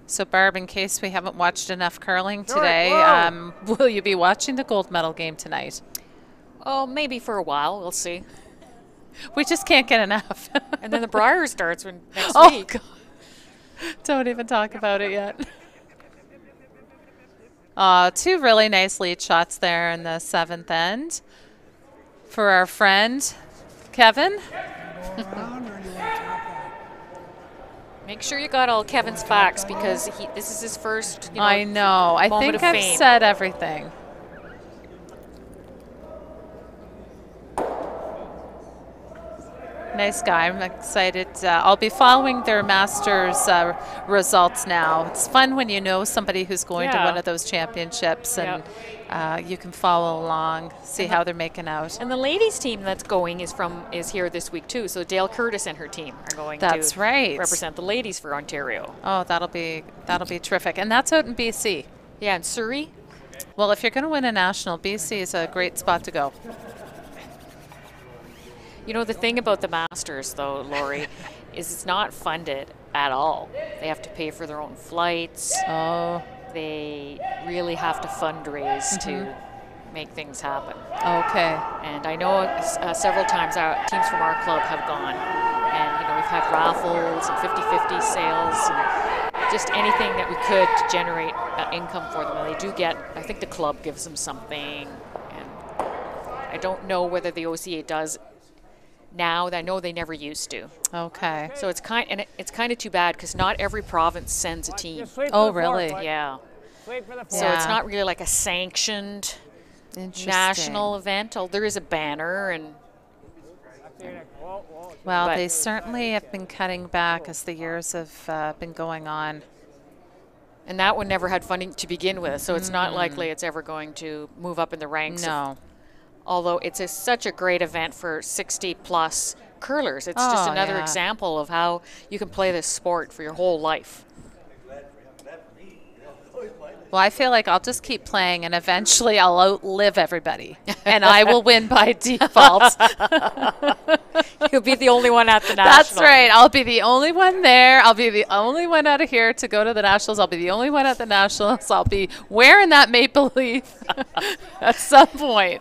So, Barb, in case we haven't watched enough curling
Sure,
today,
whoa.
will you be watching the gold medal game tonight?
Oh, maybe for a while. We'll see.
We just can't get enough.
And then the Brier starts next
Oh,
week.
God. Don't even talk about it yet. Two really nice lead shots there in the 7th end for our friend Kevin.
Go around, or do you want to tap that?
Make sure you got all Kevin's facts because this is his first.
I know. I
moment
think
of
I've
fame.
said everything. Nice guy. I'm excited. I'll be following their Masters results now. It's fun when you know somebody who's going to
Yeah.
one of those championships and you can follow along, see how they're making out.
And the ladies' team that's going is here this week too. So Dale Curtis and her team are going
That's
to
right.
represent the ladies for Ontario.
Oh, that'll be terrific. And that's out in BC.
Yeah, and Surrey.
Well, if you're going to win a national, BC is a great spot to go.
You know, the thing about the Masters, though, Lori, is it's not funded at all. They have to pay for their own flights.
Oh,
They really have to fundraise to make things happen.
okay.
And I know several times our teams from our club have gone. And, you know, we've had raffles and 50-50 sales and just anything that we could to generate income for them. And they do get, I think the club gives them something. And I don't know whether the OCA does now. I know they never used to.
Okay.
So it's kind of too bad because not every province sends a team.
Just wait for
Oh,
the floor,
really?
bud.
Yeah.
Wait for the
So
floor.
it's
Yeah.
not really like a sanctioned
Interesting.
national event. Oh, there is a banner and
Well,
but-
they certainly have been cutting back as the years have been going on.
that one never had funding to begin with. So it's not likely it's ever going to move up in the ranks.
No.
Although it's such a great event for 60-plus curlers. It's just
Oh,
another
yeah.
example of how you can play this sport for your whole life.
Well, I feel like I'll just keep playing and eventually I'll outlive everybody. And I will win by default.
You'll be the only one at the national.
That's right. I'll be the only one there. I'll be the only one out of here to go to the Nationals. I'll be the only one at the Nationals. I'll be wearing that maple leaf at some point.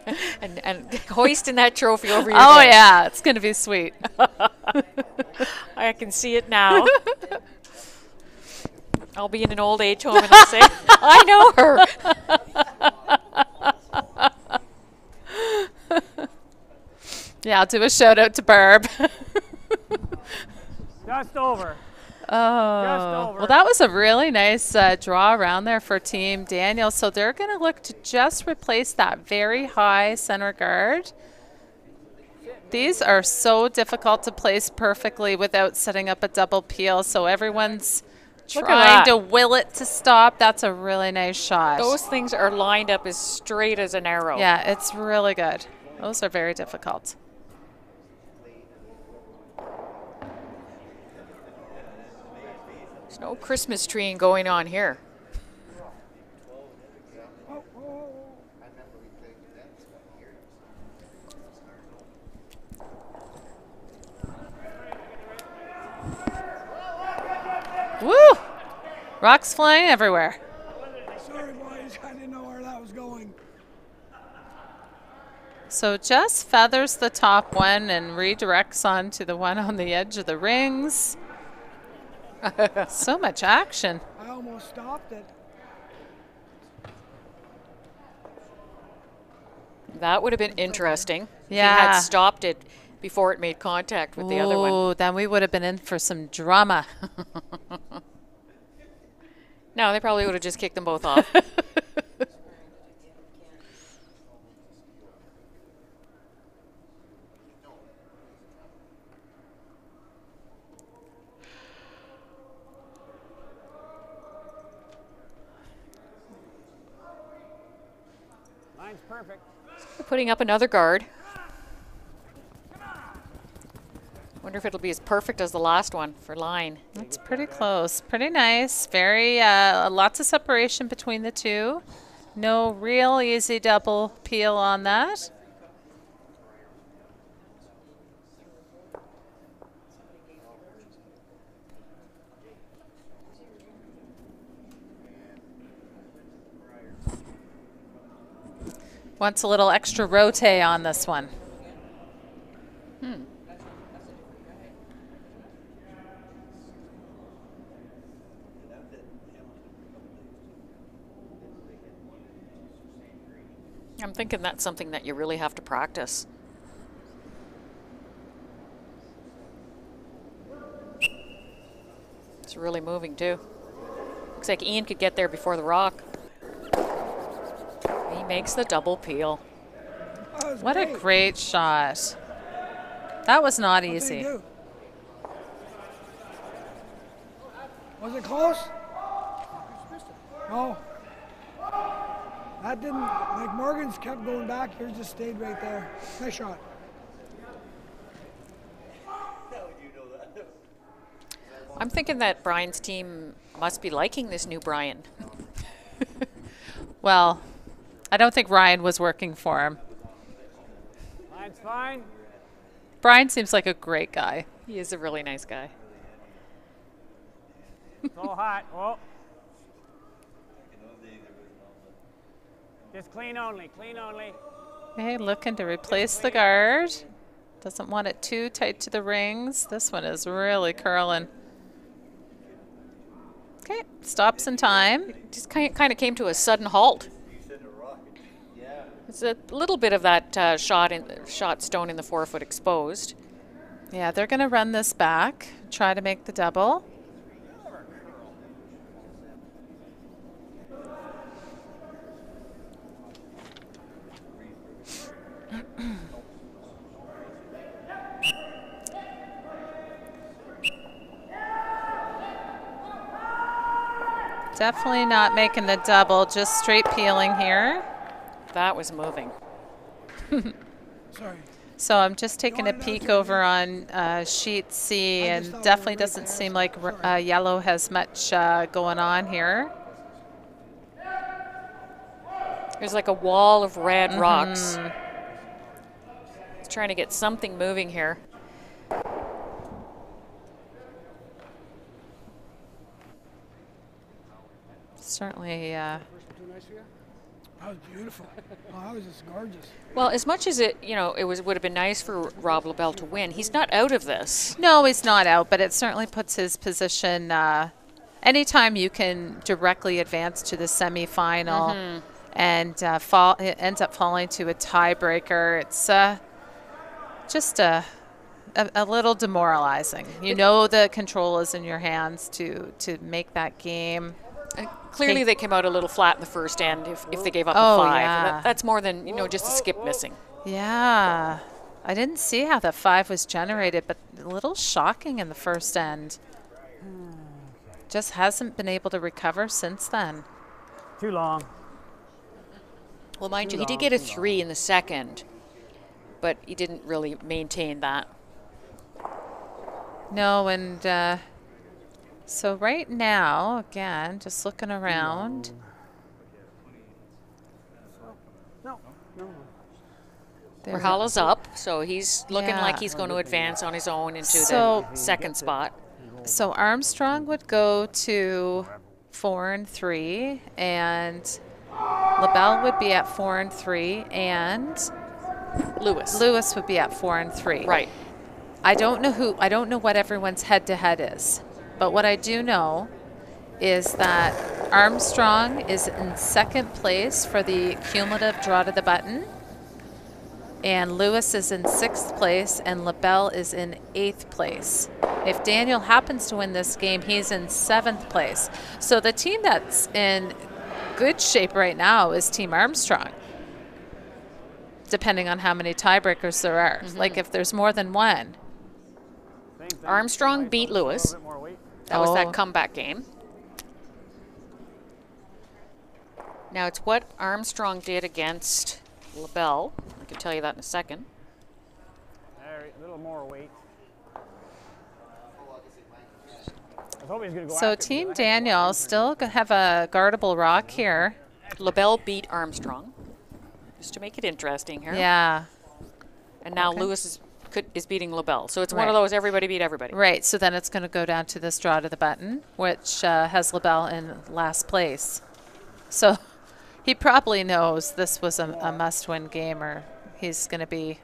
And hoisting that trophy over your
Oh,
head.
yeah. It's going to be sweet.
I can see it now. I'll be in an old age home and I'll say, I know her.
Yeah, I'll do a shout out to Barb.
Just over.
Oh,
over.
well, that was a really nice draw around there for Team Daniel. So they're going to look to just replace that very high center guard. These are so difficult to place perfectly without setting up a double peel. So everyone's
Look at
trying
that.
to will it to stop. That's a really nice shot.
Those things are lined up as straight as an arrow.
Yeah, it's really good. Those are very difficult.
There's no Christmas treeing going on here.
Woo! Rocks flying everywhere.
Sorry, boys. I didn't know where that was going.
So just feathers the top one and redirects onto the one on the edge of the rings. So much action.
I almost stopped it.
That would have been interesting. If you
Yeah.
had stopped it before it made contact with the other one.
Ooh, then we would have been in for some drama.
No, they probably would have just kicked them both off.
Mine's perfect.
Putting up another guard. Wonder if it'll be as perfect as the last one for line.
That's pretty close. Pretty nice. Very, lots of separation between the two. No real easy double peel on that. Wants a little extra rote on this one.
I'm thinking that's something that you really have to practice. It's really moving too. Looks like Ian could get there before the rock. He makes the double peel.
What a great shot. That was not easy.
Was it close? No. That didn't, like Morgan's kept going back, yours just stayed right there. Nice shot.
I'm thinking that Brian's team must be liking this new Brian.
Well, I don't think Ryan was working for him.
Line's fine.
Brian seems like a great guy.
He is a really nice guy.
It's all hot. Oh. Just clean only, clean only.
Okay, looking to replace the guard. Doesn't want it too tight to the rings. This one is really curling. Okay, stops in time.
Just kind of came to a sudden halt. It's a little bit of that shot stone in the 4-foot exposed.
Yeah, they're going to run this back, try to make the double. Definitely not making the double, just straight peeling here.
That was moving.
Sorry.
So I'm just taking a peek over on sheet C, and definitely doesn't seem like yellow has much going on here.
There's like a wall of red rocks. It's trying to get something moving here.
Certainly.
That was beautiful. Oh, that was just gorgeous.
Well, as much as it, would have been nice for Rob LaBelle to win, he's not out of this.
No, he's not out, but it certainly puts his position. Anytime you can directly advance to the semifinal and it ends up falling to a tiebreaker, it's just a little demoralizing. You know the control is in your hands to make that game.
Clearly, they came out a little flat in the first end if they gave up a 5.
Yeah.
That's more than, just a skip missing.
Yeah. I didn't see how that 5 was generated, but a little shocking in the first end. Just hasn't been able to recover since then.
Too long.
Well, mind you, he did get a 3 in the second, but he didn't really maintain that.
No, and so right now, again, just looking around.
Rahala's up, so he's looking like he's going to advance on his own into the second spot.
So Armstrong would go to 4 and 3, and LaBelle would be at 4 and 3, and Lewis would be at 4 and 3.
Right.
I don't know what everyone's head-to-head is, but what I do know is that Armstrong is in second place for the cumulative draw to the button, and Lewis is in 6th place, and LaBelle is in 8th place. If Daniel happens to win this game, he's in 7th place. So the team that's in good shape right now is Team Armstrong, depending on how many tiebreakers there are. Like if there's more than one.
Armstrong beat Lewis. That was that comeback game. Now it's what Armstrong did against LaBelle. I can tell you that in a second.
A little more weight.
So Team Daniel still have a guardable rock here.
LaBelle beat Armstrong, just to make it interesting here.
Yeah.
And now Lewis is beating LaBelle. So it's one of those everybody beat everybody.
Right. So then it's going to go down to this draw to the button, which has LaBelle in last place. So He probably knows this was a must-win game, or he's going to be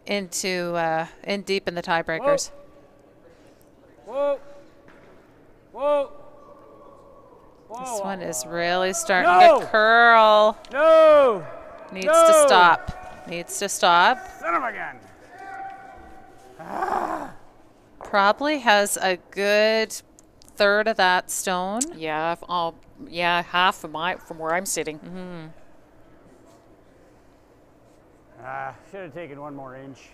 in deep in the tiebreakers.
Whoa. Whoa. Whoa.
This one is really starting to curl.
No.
Needs to stop. Needs to stop.
Son of a gun.
Probably has a good third of that stone.
Yeah, yeah, half of from where I'm sitting.
Should have taken one more inch.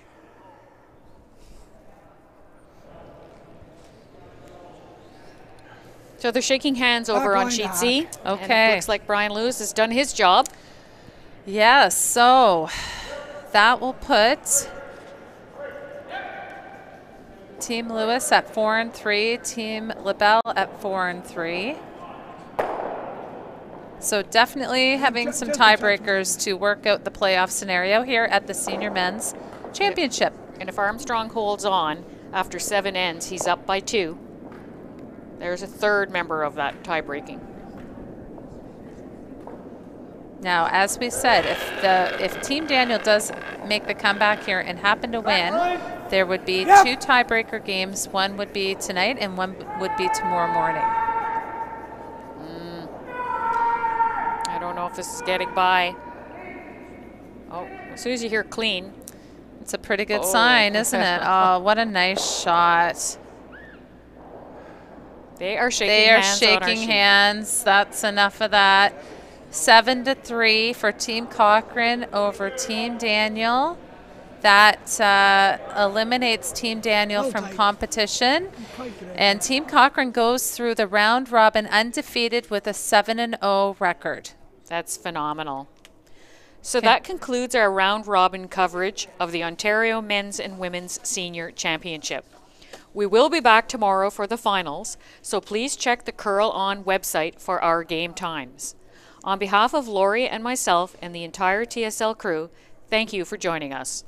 So they're shaking hands over on sheet C.
Okay.
And it looks like Brian Lewis has done his job.
Yes, so that will put Team Lewis at 4-3, Team LaBelle at 4-3. So definitely having some tiebreakers to work out the playoff scenario here at the Senior Men's Championship.
And if Armstrong holds on after 7 ends, he's up by 2. There's a third member of that tie-breaking.
Now, as we said, if Team Daniel does make the comeback here and happen to win, there would be 2 tiebreaker games. One would be tonight and one would be tomorrow morning.
I don't know if this is getting by. Oh, as soon as you hear clean.
It's a pretty good sign, isn't it? Oh, what a nice shot.
They are shaking
hands. That's enough of that. 7-3 for Team Cochrane over Team Daniel. That eliminates Team Daniel from competition. And Team Cochrane goes through the round robin undefeated with a 7-0 record.
That's phenomenal. So that concludes our round robin coverage of the Ontario Men's and Women's Senior Championship. We will be back tomorrow for the finals, so please check the Curl On website for our game times. On behalf of Lori and myself and the entire TSL crew, thank you for joining us.